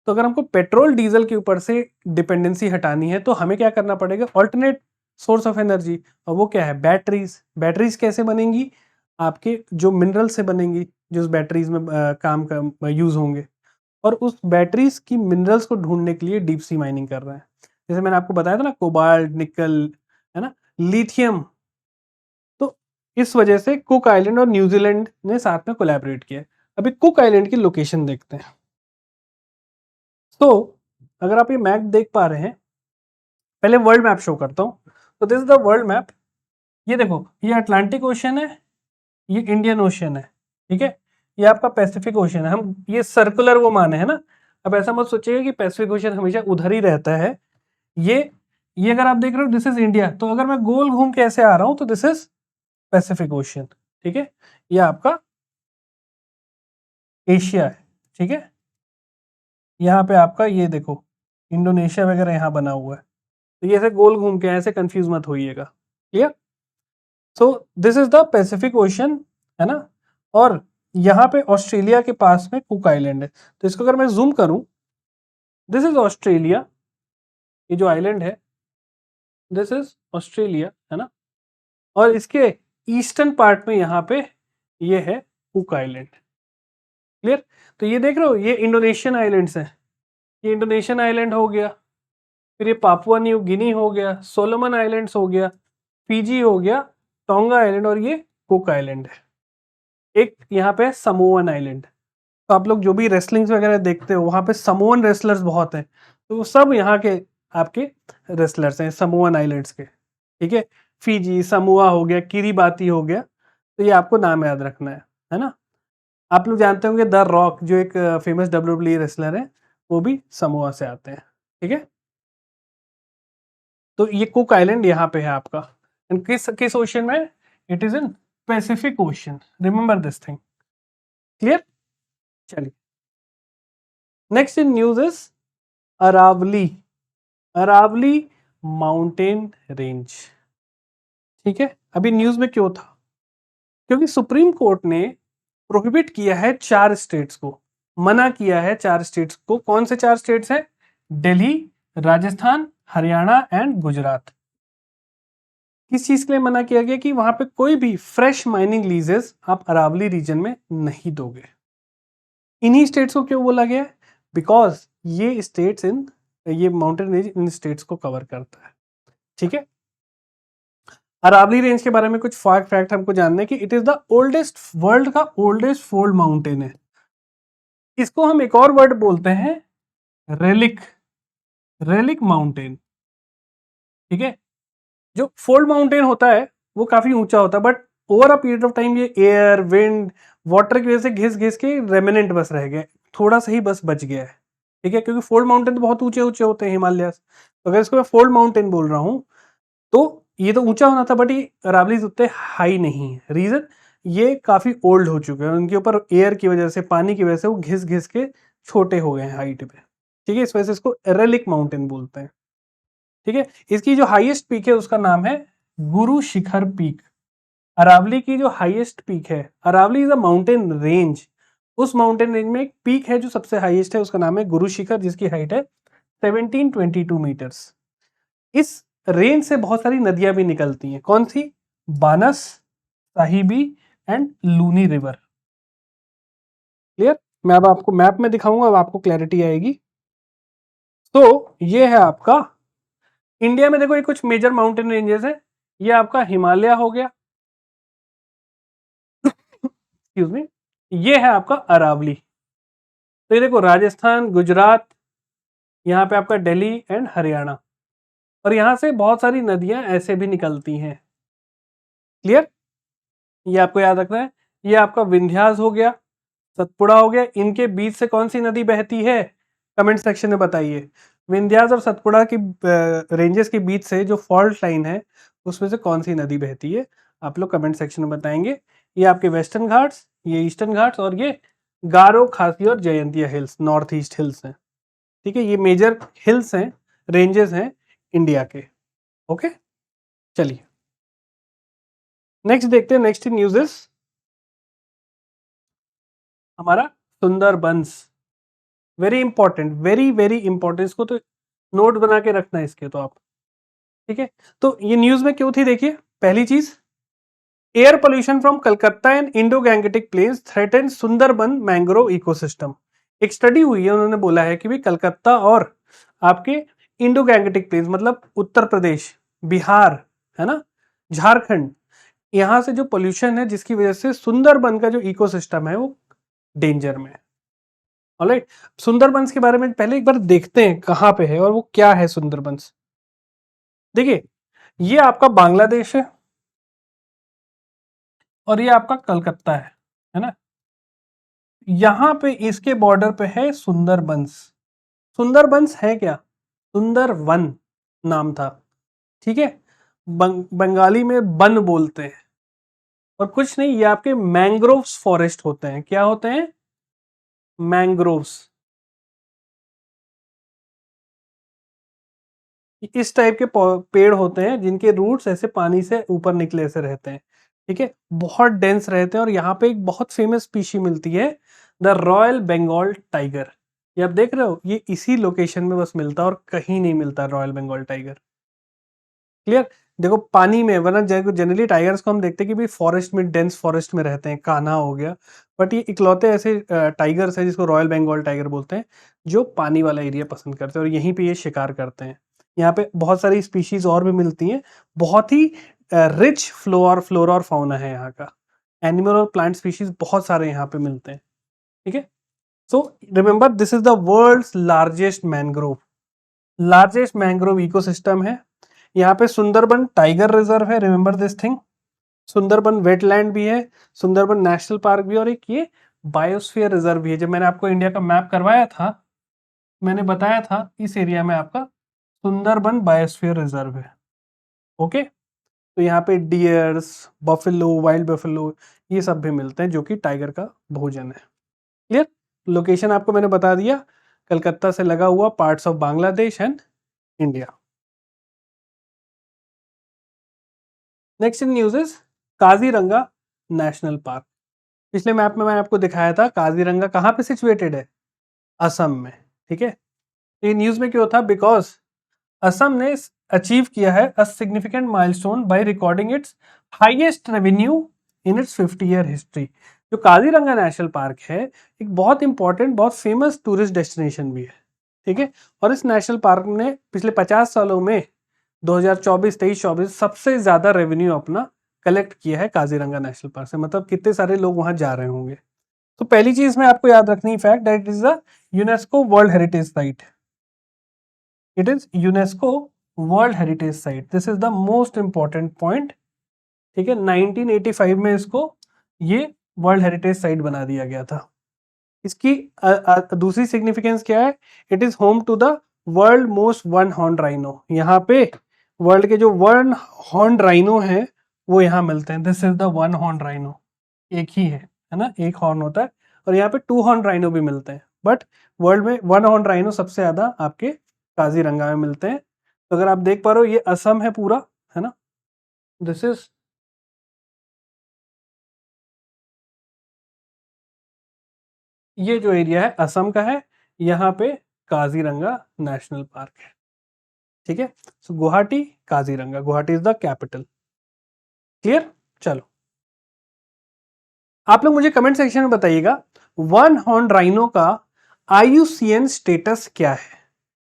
तो अगर हमको पेट्रोल डीजल के ऊपर से डिपेंडेंसी हटानी है तो हमें क्या करना पड़ेगा? Alternate source of energy. और वो क्या है? बैटरीज। बैटरीज कैसे बनेंगी? आपके जो मिनरल से बनेंगी, जो उस बैटरीज में काम का यूज होंगे। और उस बैटरीज की मिनरल्स को ढूंढने के लिए डीप सी माइनिंग कर रहे हैं। जैसे मैंने आपको बताया था ना, कोबाल्ट, निकल, है ना, लिथियम। तो इस वजह से कुक आइलैंड और न्यूजीलैंड ने साथ में कोलैबोरेट किया। अभी कुक आइलैंड की लोकेशन देखते हैं। तो अगर आप ये मैप देख पा रहे हैं, पहले वर्ल्ड मैप शो करता हूं। तो this is the world map. ये देखो, ये अटलांटिक ओशन है, ये इंडियन ओशन है, ठीक है, ये आपका पैसिफिक ओशन है। हम ये सर्कुलर वो माने हैं ना। अब ऐसा मत सोचिएगा कि पैसिफिक ओशन हमेशा उधर ही रहता है। ये अगर आप देख रहे हो, दिस इज इंडिया। तो अगर मैं गोल घूम के ऐसे आ रहा हूं तो दिस इज पैसिफिक ओशन, ठीक है। ये आपका एशिया है, ठीक है। यहाँ पे आपका ये देखो, इंडोनेशिया वगैरह यहाँ बना हुआ है। तो ये ऐसे गोल घूम के, ऐसे कंफ्यूज मत होइएगा, clear. So this is the Pacific Ocean, है ना। और यहाँ पे ऑस्ट्रेलिया के पास में कुक आइलैंड है। तो इसको अगर मैं जूम करूं, दिस इज ऑस्ट्रेलिया। ये जो आइलैंड है, दिस इज ऑस्ट्रेलिया, है ना। और इसके ईस्टर्न पार्ट में यहाँ पे ये है कुक आइलैंड, क्लियर। तो ये देख रहे हो, ये इंडोनेशियन आइलैंड्स हैं। ये इंडोनेशियन आइलैंड हो गया, फिर ये पापुआ न्यू गिनी हो गया, सोलोमन आइलैंड्स हो गया, फिजी हो गया, टोंगा आइलैंड, और ये कुक आइलैंड है। एक यहाँ पे समोअन आइलैंड। तो आप लोग जो भी रेसलिंग्स वगैरह देखते हो, वहां पे समोअन रेसलर्स बहुत हैं। तो वो सब यहाँ के आपके रेसलर्स हैं, समोअन आइलैंड्स के, ठीक है। फिजी, समोआ हो गया, किरिबाती हो गया। तो ये आपको नाम याद रखना है ना। आप लोग जानते होंगे द रॉक, जो एक फेमस WWE रेसलर है, वो भी समोआ से आते हैं, ठीक है। तो ये कुक आइलैंड यहाँ पे है आपका। एंड किस किस ओशन में? It is in Pacific Ocean, remember this thing, clear. चलिए, next in news is Aravalli. Aravalli mountain range, ठीक है। अभी न्यूज में क्यों था? क्योंकि सुप्रीम कोर्ट ने प्रोहिबिट किया है 4 स्टेट्स को, मना किया है 4 स्टेट्स को। कौन से 4 स्टेट्स हैं? दिल्ली, राजस्थान, हरियाणा एंड गुजरात। किस चीज के लिए मना किया गया? कि वहां पे कोई भी फ्रेश माइनिंग लीजेस आप अरावली रीजन में नहीं दोगे। इन्हीं स्टेट्स को क्यों बोला गया? बिकॉज ये स्टेट्स इन, ये माउंटेन रेंज इन स्टेट्स को कवर करता है, ठीक है। अरावली रेंज के बारे में कुछ फैक्ट हमको जानना है कि it is the oldest, world का ओल्डेस्ट फोल्ड माउंटेन है। इसको हम एक और वर्ड बोलते हैं, रेलिक, रेलिक माउंटेन, ठीक है। जो फोल्ड माउंटेन होता है वो काफी ऊंचा होता है, but over a period of time ये एयर, विंड, वाटर की वजह से घिस घिस के रेमिनेंट बस रह गए, थोड़ा सा ही बस बच गया है, ठीक है। क्योंकि फोल्ड माउंटेन तो बहुत ऊंचे ऊंचे होते हैं, हिमालय। तो अगर इसको मैं फोल्ड माउंटेन बोल रहा हूँ, तो ये तो ऊंचा होना था, बट ये अरावलीज उतने हाई नहीं है। रीजन, ये काफी ओल्ड हो चुके हैं, उनके ऊपर एयर की वजह से, पानी की वजह से वो घिस घिस के छोटे हो गए हैं हाइट पे, ठीक है। इस वजह से इसको रेलिक माउंटेन बोलते हैं, ठीक है। इसकी जो हाईएस्ट पीक है उसका नाम है गुरु शिखर पीक। अरावली की जो हाईएस्ट पीक है, Aravalli is a mountain range, उस माउंटेन रेंज में एक पीक है जो सबसे हाईएस्ट है, उसका नाम है गुरु शिखर, जिसकी हाइट है 1722 मीटर्स। इस रेंज से बहुत सारी नदियां भी निकलती हैं। कौन सी? बानस, Sahibi and Luni river, clear. मैं अब आपको मैप में दिखाऊंगा, अब आपको क्लैरिटी आएगी। तो ये है आपका इंडिया में, देखो ये कुछ मेजर माउंटेन रेंजेस है। ये आपका हिमालय हो गया, एक्सक्यूज मी। ये है आपका अरावली। तो ये देखो, राजस्थान, गुजरात, यहाँ पे आपका दिल्ली एंड हरियाणा। और यहाँ से बहुत सारी नदियां ऐसे भी निकलती हैं। क्लियर? ये आपको याद रखना है। ये आपका विंध्यास हो गया, सतपुड़ा हो गया, इनके बीच से कौन सी नदी बहती है? कमेंट सेक्शन में बताइए। विंध्यास और सतपुड़ा की रेंजेस के बीच से जो फॉल्ट लाइन है उसमें से कौन सी नदी बहती है? आप लोग कमेंट सेक्शन में बताएंगे। ये आपके वेस्टर्न घाट्स, ये ईस्टर्न घाट्स, और ये गारो, खासी और Jaintia hills, north east hills हैं। ठीक है, ये मेजर हिल्स हैं, रेंजेस हैं इंडिया के। ओके, चलिए नेक्स्ट देखते हैं। नेक्स्ट न्यूज इज हमारा Sundarbans. Very important, very very important, इसको तो नोट बना के रखना है इसके तो आप। ठीक है, तो ये न्यूज में क्यों थी देखिए। पहली चीज, air pollution from Calcutta and Indo Gangetic plains threaten Sundarban mangrove ecosystem. एक स्टडी हुई है, उन्होंने बोला है कि भाई कलकत्ता और आपके इंडो गैंगेटिक प्लेन्स मतलब उत्तर प्रदेश, बिहार, है ना, झारखंड, यहां से जो पोल्यूशन है जिसकी वजह से सुंदरबन का जो इकोसिस्टम है वो डेंजर में है। ऑलराइट, सुंदरबंस के बारे में पहले एक बार देखते हैं कहां पे है और वो क्या है सुंदरबंस। देखिए, ये आपका बांग्लादेश है और ये आपका कलकत्ता है ना। यहां पे इसके बॉर्डर पे है सुंदरबंस। सुंदरबंस है क्या? सुंदरवन नाम था। ठीक है, बंगाली में वन बोलते हैं, और कुछ नहीं, ये आपके मैंग्रोव्स फॉरेस्ट होते हैं। क्या होते हैं? मैंग्रोव्स। इस टाइप के पेड़ होते हैं जिनके रूट्स ऐसे पानी से ऊपर निकले से रहते हैं। ठीक है, बहुत डेंस रहते हैं, और यहाँ पे एक बहुत फेमस स्पीशी मिलती है, द रॉयल बंगाल टाइगर। ये आप देख रहे हो, ये इसी लोकेशन में बस मिलता है और कहीं नहीं मिलता रॉयल बंगाल टाइगर। क्लियर? देखो पानी में, वरना जनरली टाइगर्स को हम देखते हैं कि भाई फॉरेस्ट में, डेंस फॉरेस्ट में रहते हैं, कान्हा हो गया, बट ये इकलौते ऐसे टाइगर्स है जिसको रॉयल बंगाल टाइगर बोलते हैं, जो पानी वाला एरिया पसंद करते हैं और यहीं पे ये शिकार करते हैं। यहाँ पे बहुत सारी स्पीशीज और भी मिलती हैं। बहुत ही रिच फ्लोरा और फाउना है यहाँ का। एनिमल और प्लांट स्पीशीज बहुत सारे यहाँ पे मिलते हैं। ठीक है, so remember this is the world's largest mangrove ecosystem है। यहाँ पे सुंदरबन टाइगर रिजर्व है, remember this thing. Sundarban wetland भी है, सुंदरबन नेशनल पार्क भी, और एक ये बायोस्फीयर रिजर्व भी है। जब मैंने आपको इंडिया का मैप करवाया था, मैंने बताया था इस एरिया में आपका सुंदरबन बायोस्फीयर रिजर्व है। ओके, तो यहाँ पे डियर्स, बफेलो, वाइल्ड बफेलो, ये सब भी मिलते हैं जो कि टाइगर का भोजन है। क्लियर? लोकेशन आपको मैंने बता दिया, कलकत्ता से लगा हुआ, parts of Bangladesh and India. Next news is Kaziranga national park. पिछले मैप में मैंने आपको दिखाया था काजीरंगा कहाँ पे सिचुएटेड है, असम में। ठीक है, ये न्यूज में क्यों था? बिकॉज असम ने अचीव किया है a significant milestone by recording it's highest revenue in its 50 year history. जो काजीरंगा नेशनल पार्क है, एक बहुत इंपॉर्टेंट, बहुत फेमस टूरिस्ट डेस्टिनेशन भी है। ठीक है, और इस नेशनल पार्क ने पिछले 50 सालों में 2024, 23, 24 सबसे ज्यादा रेवेन्यू अपना कलेक्ट किया है काजीरंगा नेशनल पार्क से। मतलब कितने सारे लोग वहां जा रहे होंगे। तो पहली चीज में आपको याद रखनी fact that it is the UNESCO world heritage site. It is UNESCO world heritage site, this is the most important point. ठीक है, 1985 में इसको ये वर्ल्ड हेरिटेज साइट बना दिया गया था। इसकी दूसरी सिग्निफिकेंस क्या है? It is home to the world most one horn rhino. यहाँ पे वर्ल्ड के जो वन हॉर्न राइनो है वो यहाँ मिलते हैं। This is the one horn rhino, एक ही है ना, एक हॉर्न होता है, और यहाँ पे टू हॉर्न राइनो भी मिलते हैं, बट वर्ल्ड में वन हॉर्न राइनो सबसे ज्यादा आपके काजीरंगा में मिलते हैं। तो अगर आप देख पा रहे हो, ये असम है पूरा, है ना, दिस इज, ये जो एरिया है असम का है, यहाँ पे काजीरंगा नेशनल पार्क है। ठीक है, so Guwahati, Kaziranga, Guwahati is the capital. Clear? चलो, आप लोग मुझे कमेंट सेक्शन में बताइएगा वन हॉर्न राइनो का IUCN स्टेटस क्या है।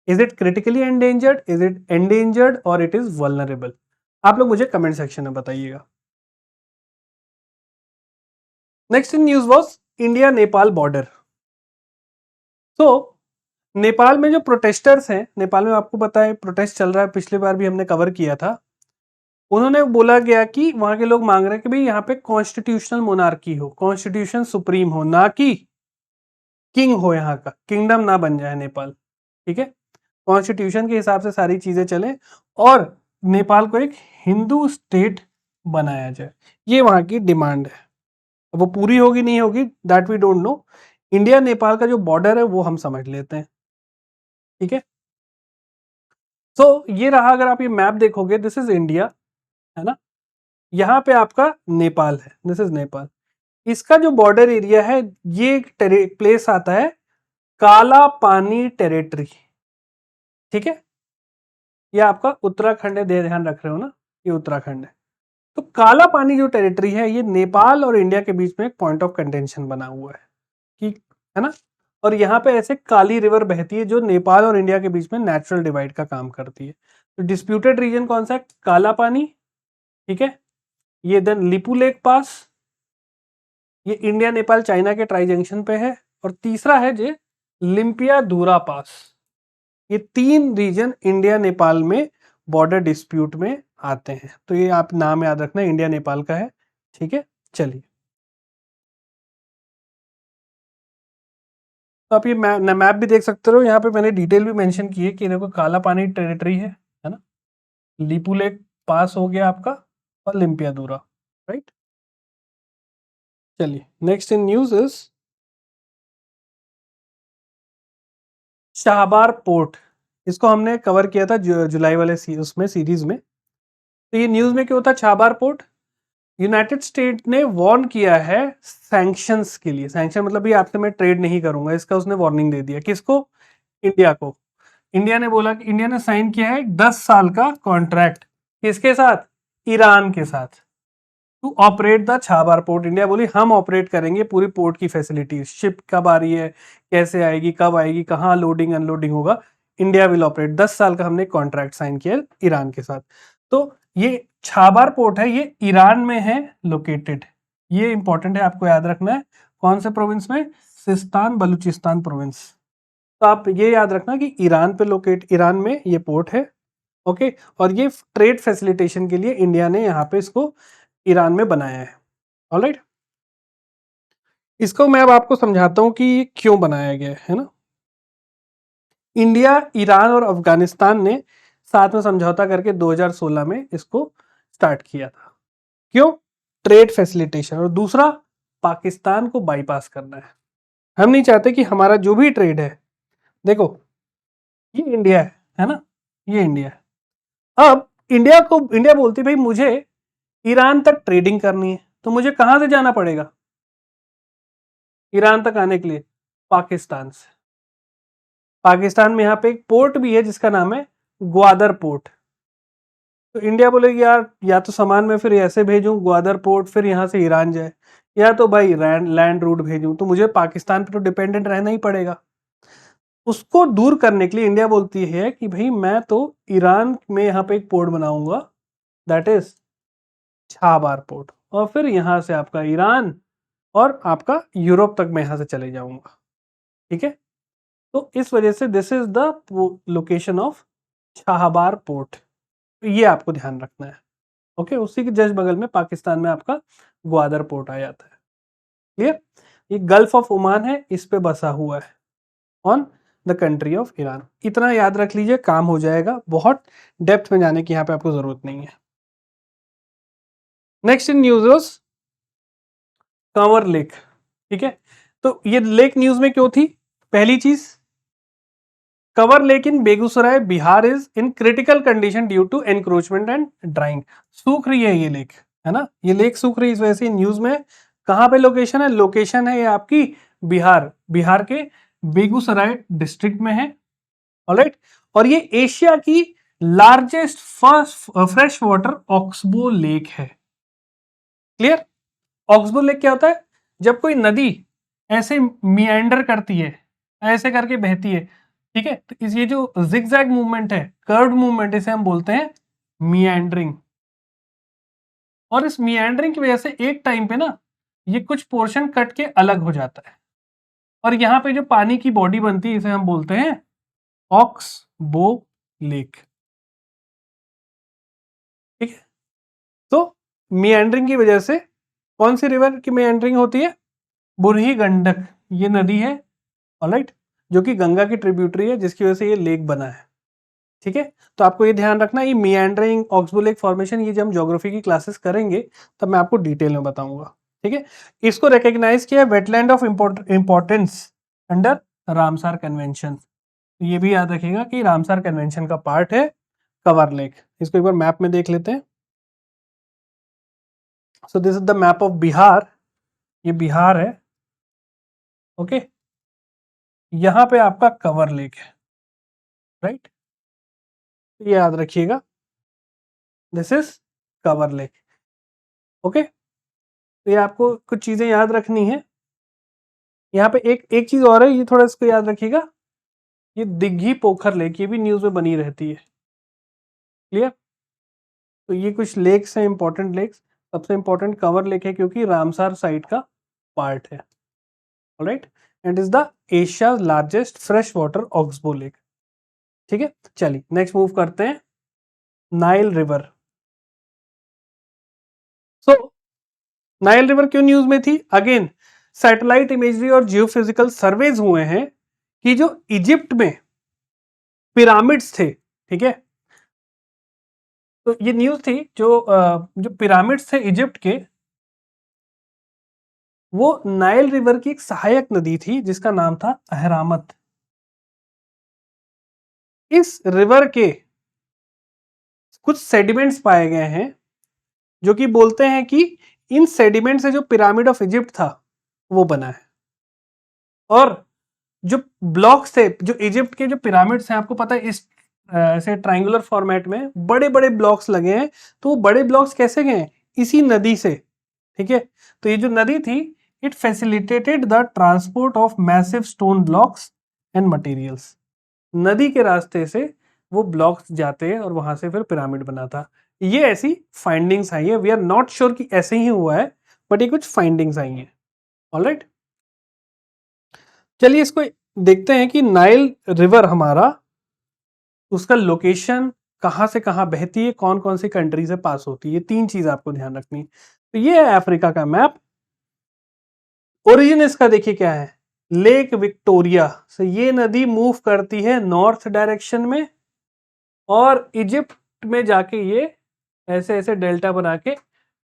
Is it critically endangered, is it endangered, और इट इज वल्नरेबल? आप लोग मुझे कमेंट सेक्शन में बताइएगा। Next news was India Nepal border. तो नेपाल में जो प्रोटेस्टर्स हैं, नेपाल में आपको पता है प्रोटेस्ट चल रहा है, पिछली बार भी हमने कवर किया था। उन्होंने बोला गया कि वहां के लोग मांग रहे हैं कि भाई यहाँ पे कॉन्स्टिट्यूशनल मोनार्की हो, कॉन्स्टिट्यूशन सुप्रीम हो, ना कि किंग हो, यहाँ का किंगडम ना बन जाए नेपाल। ठीक है, कॉन्स्टिट्यूशन के हिसाब से सारी चीजें चले और नेपाल को एक हिंदू स्टेट बनाया जाए, ये वहां की डिमांड है। वो पूरी होगी नहीं होगी that we don't know. India Nepal का जो बॉर्डर है वो हम समझ लेते हैं। ठीक है, तो ये रहा, अगर आप ये मैप देखोगे, दिस इज इंडिया, है ना, यहाँ पे आपका नेपाल है, दिस इज नेपाल। इसका जो बॉर्डर एरिया है, ये एक प्लेस आता है काला पानी टेरिटरी। ठीक है, ये आपका उत्तराखंड है, ध्यान रख रहे हो ना, ये उत्तराखंड है। तो काला पानी जो टेरिटरी है, ये नेपाल और इंडिया के बीच में एक पॉइंट ऑफ कंटेंशन बना हुआ है, कि है ना, और यहाँ पे ऐसे काली रिवर बहती है जो नेपाल और इंडिया के बीच में नेचुरल डिवाइड का काम करती है। तो डिस्प्यूटेड रीजन कौन सा है? काला पानी। ठीक है, ये देन लिपू लेक पास, ये इंडिया नेपाल चाइना के ट्राई जंक्शन पे है, और तीसरा है जे लिम्पिया दूरा पास। ये तीन रीजन इंडिया नेपाल में बॉर्डर डिस्प्यूट में आते हैं। तो ये आप नाम याद रखना, इंडिया नेपाल का है। ठीक है, चलिए, तो आप ये मैप भी देख सकते हो, यहाँ पे मैंने डिटेल भी मेंशन की है कि देखो काला पानी टेरिटरी है ना, लिपू लेक पास हो गया आपका, और लिम्पियादूरा, राइट। चलिए, next in news is Chabahar port. इसको हमने कवर किया था जुलाई वाले उसमें सीरीज में। तो ये न्यूज में क्यों था शाहबार पोर्ट? यूनाइटेड स्टेट ने वार्न किया है सैंक्शंस के लिए। सैंक्शन मतलब ये आपसे मैं ट्रेड नहीं करूंगा, इसका उसने वार्निंग दे दिया। किसको? इंडिया को। इंडिया ने बोला कि इंडिया ने साइन किया है 10 साल का कॉन्ट्रैक्ट, किसके साथ? ईरान के साथ, to operate the Chabahar port. India बोली हम ऑपरेट करेंगे पूरी पोर्ट की फैसिलिटीज, शिप कब आ रही है, कैसे आएगी, कब आएगी, कहाँ लोडिंग अनलोडिंग होगा, इंडिया विल ऑपरेट। 10 साल का हमने कॉन्ट्रैक्ट साइन किया ईरान के साथ। तो ये छाबार पोर्ट है, ये ईरान में है लोकेटेड। ये इंपॉर्टेंट है, आपको याद रखना है। कौन से प्रोविंस में? सिस्तान बलूचिस्तान प्रोविंस। तो आप ये याद रखना कि ईरान में ये पोर्ट है। ओके, और ये ट्रेड फैसिलिटेशन के लिए इंडिया ने यहाँ पे इसको ईरान में बनाया है। ऑलराइट, इसको मैं अब आपको समझाता हूं कि ये क्यों बनाया गया है ना। इंडिया, ईरान और अफगानिस्तान ने साथ में समझौता करके 2016 में इसको स्टार्ट किया था। क्यों? ट्रेड फैसिलिटेशन, और दूसरा पाकिस्तान को बाईपास करना है। हम नहीं चाहते कि हमारा जो भी ट्रेड है, देखो ये इंडिया है ना, ये इंडिया है। अब इंडिया बोलती भाई मुझे ईरान तक ट्रेडिंग करनी है, तो मुझे कहां से जाना पड़ेगा ईरान तक आने के लिए? पाकिस्तान से। पाकिस्तान में यहाँ पे एक पोर्ट भी है जिसका नाम है ग्वादर पोर्ट। तो इंडिया बोलेगी यार, या तो सामान में फिर ऐसे भेजूं ग्वादर पोर्ट, फिर यहाँ से ईरान जाए, या तो भाई लैंड रूट भेजूं, तो मुझे पाकिस्तान पे तो डिपेंडेंट रहना ही पड़ेगा। उसको दूर करने के लिए इंडिया बोलती है कि भाई मैं तो ईरान में यहाँ पे एक पोर्ट बनाऊंगा, दैट इज छाबार पोर्ट, और फिर यहाँ से आपका ईरान और आपका यूरोप तक मैं यहाँ से चले जाऊंगा। ठीक है, तो इस वजह से this is the location of Chabahar port, ये आपको ध्यान रखना है। ओके, उसी के जस्ट बगल में पाकिस्तान में आपका ग्वादर पोर्ट आ जाता है। क्लियर? ये गल्फ ऑफ ओमान है, इस पे बसा हुआ है on the country of Iran. इतना याद रख लीजिए, काम हो जाएगा, बहुत डेप्थ में जाने की यहाँ पे आपको जरूरत नहीं है। Next in news Kanwar lake. ठीक है, तो ये लेक न्यूज में क्यों थी? पहली चीज, Kanwar lake in Begusarai Bihar is in critical condition due to encroachment and drying. सूख रही है ये लेक, है ना, ये लेक सूख रही है, इस वजह से न्यूज में। कहां पे लोकेशन है? लोकेशन है ये आपकी बिहार के बेगूसराय डिस्ट्रिक्ट में है। ऑलराइट, और ये एशिया की largest fresh water oxbow lake है। क्लियर? ऑक्सबो लेक क्या होता है? जब कोई नदी ऐसे मिएंडर करती है, ऐसे करके बहती है, ठीक है, तो ये जो जिगजैग मूवमेंट है, कर्व्ड मूवमेंट, इसे हम बोलते हैं मिएंडरिंग। और इस मिएंडरिंग की वजह से एक टाइम पे ना ये कुछ पोर्शन कट के अलग हो जाता है, और यहाँ पे जो पानी की बॉडी बनती है इसे हम बोलते हैं ऑक्सबो लेक। ठीक है, तो मियांड्रिंग की वजह से कौन सी रिवर की मियांड्रिंग होती है? बुरही गंडक, ये नदी है, ऑलराइट, जो कि गंगा की ट्रिब्यूटरी है, जिसकी वजह से ये लेक बना है। ठीक है, तो आपको ये ध्यान रखना, ये मियांड्रिंग, ऑक्सबो लेक फॉर्मेशन, ये जब हम ज्योग्राफी की क्लासेस करेंगे तब मैं आपको डिटेल में बताऊंगा। ठीक है, इसको रिकॉग्नाइज किया wetland of importance under Ramsar convention. ये भी याद रखिएगा कि रामसार कन्वेंशन का पार्ट है कवर लेक। इसको एक बार मैप में देख लेते हैं। सो this is the map of Bihar, ये बिहार है। ओके, यहां पे आपका कवर लेक है, राइट, ये याद रखिएगा, this is cover lake. Okay, तो ये आपको कुछ चीजें याद रखनी है। यहाँ पे एक एक चीज और है, ये थोड़ा इसको याद रखिएगा, ये दिघी पोखर लेक, ये भी न्यूज में बनी रहती है। क्लियर? तो ये कुछ लेक्स हैं, इंपॉर्टेंट लेक्स। सबसे इंपॉर्टेंट कवर लेक है क्योंकि रामसार साइट का पार्ट है, alright, and is the Asia largest fresh water oxbow lake. ठीक है, चलिए नेक्स्ट मूव करते हैं, नाइल रिवर। सो नाइल रिवर क्यों न्यूज में थी? अगेन सैटेलाइट इमेजरी और जियोफिजिकल सर्वेज हुए हैं कि जो इजिप्ट में पिरामिड्स थे, ठीक है, तो ये न्यूज थी, जो पिरामिड्स थे इजिप्ट के, वो नाइल रिवर की एक सहायक नदी थी जिसका नाम था अहरामत। इस रिवर के कुछ सेडिमेंट्स पाए गए हैं जो कि बोलते हैं कि इन सेडिमेंट से जो पिरामिड ऑफ इजिप्ट था वो बना है। और जो ब्लॉक्स थे, जो इजिप्ट के जो पिरामिड्स हैं, आपको पता है इस ऐसे ट्रायंगुलर फॉर्मेट में बड़े बड़े ब्लॉक्स लगे हैं, तो वो बड़े ब्लॉक्स कैसे गए? इसी नदी से। ठीक है, तो ये जो नदी थी, it facilitated the transport of massive stone blocks and materials. नदी के रास्ते से वो ब्लॉक्स जाते हैं और वहां से फिर पिरामिड बना था। ये ऐसी फाइंडिंग्स आई है, वी आर नॉट श्योर कि ऐसे ही हुआ है, बट ये कुछ फाइंडिंग्स आई हैं। ऑलराइट, चलिए इसको देखते हैं कि नाइल रिवर हमारा, उसका लोकेशन कहां से कहां बहती है, कौन कौन सी कंट्री से पास होती है, ये तीन चीज आपको ध्यान रखनी। तो ये है अफ्रीका का मैप। ओरिजिन इसका देखिए क्या है, लेक विक्टोरिया से ये नदी मूव करती है नॉर्थ डायरेक्शन में, और इजिप्ट में जाके ये ऐसे ऐसे डेल्टा बना के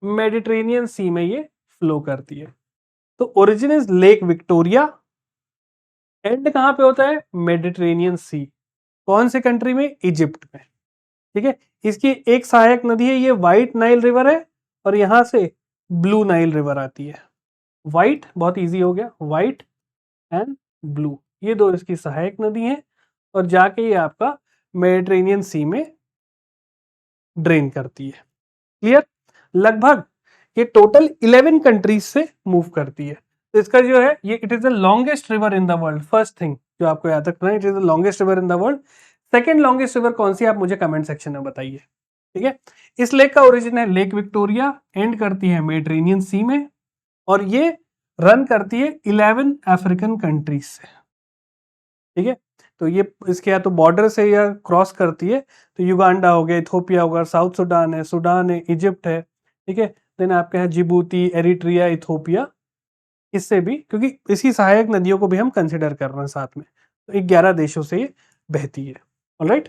मेडिटेरेनियन सी में ये फ्लो करती है। तो origin is lake Victoria, and कहां पे होता है? मेडिटेरेनियन सी। कौन से कंट्री में? इजिप्ट में। ठीक है, इसकी एक सहायक नदी है, ये व्हाइट नाइल रिवर है, और यहां से ब्लू नाइल रिवर आती है। व्हाइट बहुत इजी हो गया, व्हाइट एंड ब्लू, ये दो इसकी सहायक नदी हैं, और जाके ये आपका मेडिटेरेनियन सी में ड्रेन करती है। क्लियर? लगभग ये टोटल 11 कंट्रीज से मूव करती है। तो इसका जो है, ये it is the longest river in the world. First thing जो आपको याद रखना है, it is the longest river in the world. Second longest river कौन सी, आप मुझे कमेंट सेक्शन में बताइए। ठीक है, इस लेक का ओरिजिन है लेक विक्टोरिया, एंड करती है मेडिटेरेनियन सी में, और ये रन करती है 11 अफ्रीकन कंट्रीज से। ठीक है, तो ये इसके या तो बॉर्डर से या क्रॉस करती है, तो युगांडा हो गया, इथोपिया होगा, साउथ सुडान है, इजिप्ट है। ठीक है, देन आपके यहाँ जिबूती, एरिट्रिया, इथोपिया, इससे भी, क्योंकि इसी सहायक नदियों को भी हम कंसिडर कर रहे हैं साथ में, तो 11 देशों से ये बहती है। ऑलराइट,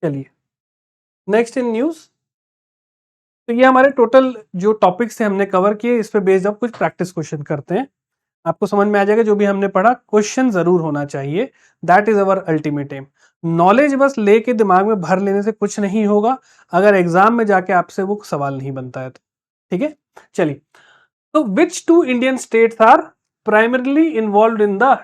चलिए नेक्स्ट इन न्यूज। तो ये हमारे टोटल जो टॉपिक्स थे हमने कवर किए, इस पे बेस्ड अब कुछ प्रैक्टिस क्वेश्चन करते हैं। आपको समझ में आ जाएगा जो भी हमने पढ़ा, क्वेश्चन जरूर होना चाहिए, that is our ultimate aim. Knowledge बस लेके दिमाग में भर लेने से कुछ नहीं होगा, अगर एग्जाम में जाके आपसे वो सवाल नहीं बनता है तो। ठीक है, चलिए, तो which two Indian states are primarily involve in the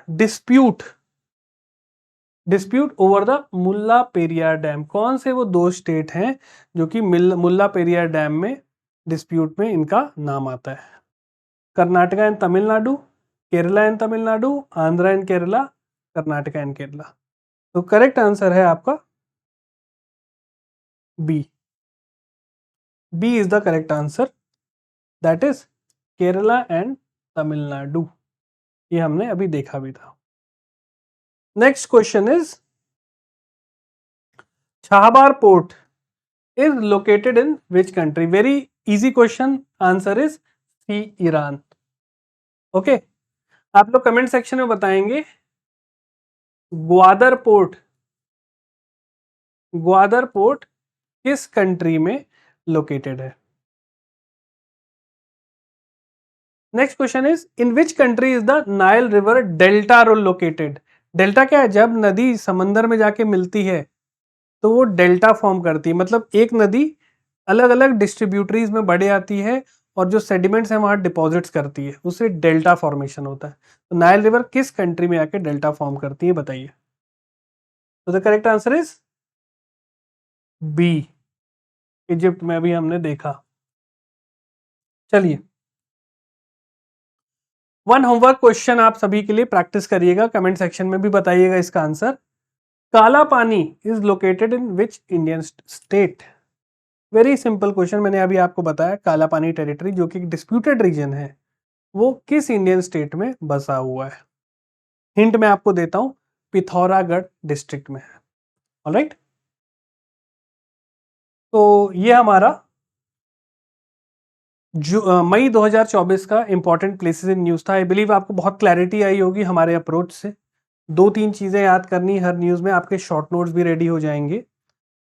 dispute over the Mulla Periyar dam? कौन से वो दो स्टेट हैं जो कि मुल्ला पेरियार डैम में डिस्प्यूट में इनका नाम आता है? Karnataka and Tamil Nadu, Kerala and Tamil Nadu, Andhra and Kerala, Karnataka and Kerala. तो करेक्ट आंसर है आपका B. B is the correct answer, that is Kerala and Tamil Nadu. ये हमने अभी देखा भी था। Next question is Chhabar port is located in which country? Very easy question. Answer is C, Iran. Okay, आप लोग कमेंट सेक्शन में बताएंगे ग्वादर पोर्ट किस कंट्री में लोकेटेड है. Next question is in which country is the Nile river delta located. Delta क्या है? जब नदी समंदर में जाके मिलती है तो वो डेल्टा फॉर्म करती है, मतलब एक नदी अलग अलग डिस्ट्रीब्यूटरीज में बढ़ आती है और जो सेडिमेंट्स हैं वहां डिपॉजिट्स करती है, उससे डेल्टा फॉर्मेशन होता है. तो नाइल रिवर किस कंट्री में आके डेल्टा फॉर्म करती है बताइए. तो the correct answer is B, Egypt में भी हमने देखा. चलिए, वन होमवर्क क्वेश्चन आप सभी के लिए प्रैक्टिस करिएगा, कमेंट सेक्शन में भी बताइएगा इसका आंसर. काला पानी is located in which Indian state. Very simple question, मैंने अभी आपको बताया काला पानी टेरिटरी जो कि डिस्प्यूटेड रीजन है वो किस इंडियन स्टेट में बसा हुआ है. हिंट मैं आपको देता हूं, पिथौरागढ़ डिस्ट्रिक्ट में है. ऑलराइट, तो ये हमारा मई 2024 का इंपॉर्टेंट प्लेसेस इन न्यूज था. आई बिलीव आपको बहुत क्लैरिटी आई होगी हमारे अप्रोच से. 2-3 चीजें याद करनी हर न्यूज में, आपके शॉर्ट नोट्स भी रेडी हो जाएंगे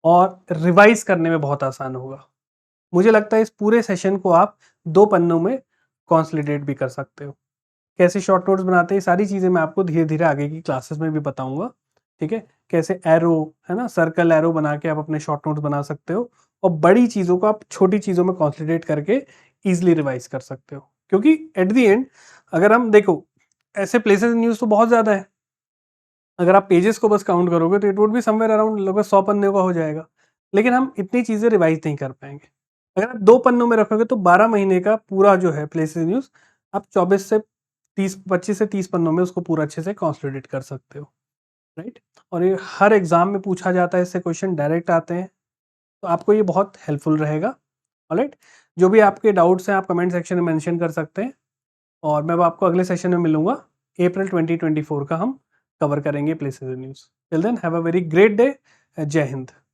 और रिवाइज करने में बहुत आसान होगा. मुझे लगता है इस पूरे सेशन को आप 2 पन्नों में कंसोलिडेट भी कर सकते हो. कैसे शॉर्ट नोट्स बनाते हैं सारी चीजें मैं आपको धीरे धीरे आगे की क्लासेस में भी बताऊंगा. ठीक है, कैसे एरो है ना, सर्कल एरो बना के आप अपने शॉर्ट नोट्स बना सकते हो और बड़ी चीजों को आप छोटी चीजों में कंसोलिडेट करके इजिली रिवाइज कर सकते हो. क्योंकि एट द एंड अगर हम देखो, ऐसे प्लेसेस न्यूज तो बहुत ज्यादा है, अगर आप पेजेस को बस काउंट करोगे तो it would be somewhere around लगभग 100 पन्ने का हो जाएगा. लेकिन हम इतनी चीजें रिवाइज नहीं कर पाएंगे. अगर आप 2 पन्नों में रखोगे तो 12 महीने का पूरा जो है प्लेसेस न्यूज आप 25 से 30 पन्नों में उसको पूरा अच्छे से कंसोलिडेट कर सकते हो. राइट, और ये हर एग्जाम में पूछा जाता है, इससे क्वेश्चन डायरेक्ट आते हैं, तो आपको ये बहुत हेल्पफुल रहेगा. ऑलराइट, जो भी आपके डाउट्स हैं आप कमेंट सेक्शन में मेंशन कर सकते हैं और मैं आपको अगले सेशन में मिलूंगा. अप्रैल 2024 का हम कवर करेंगे places news. Till then have a very great day. जय हिंद.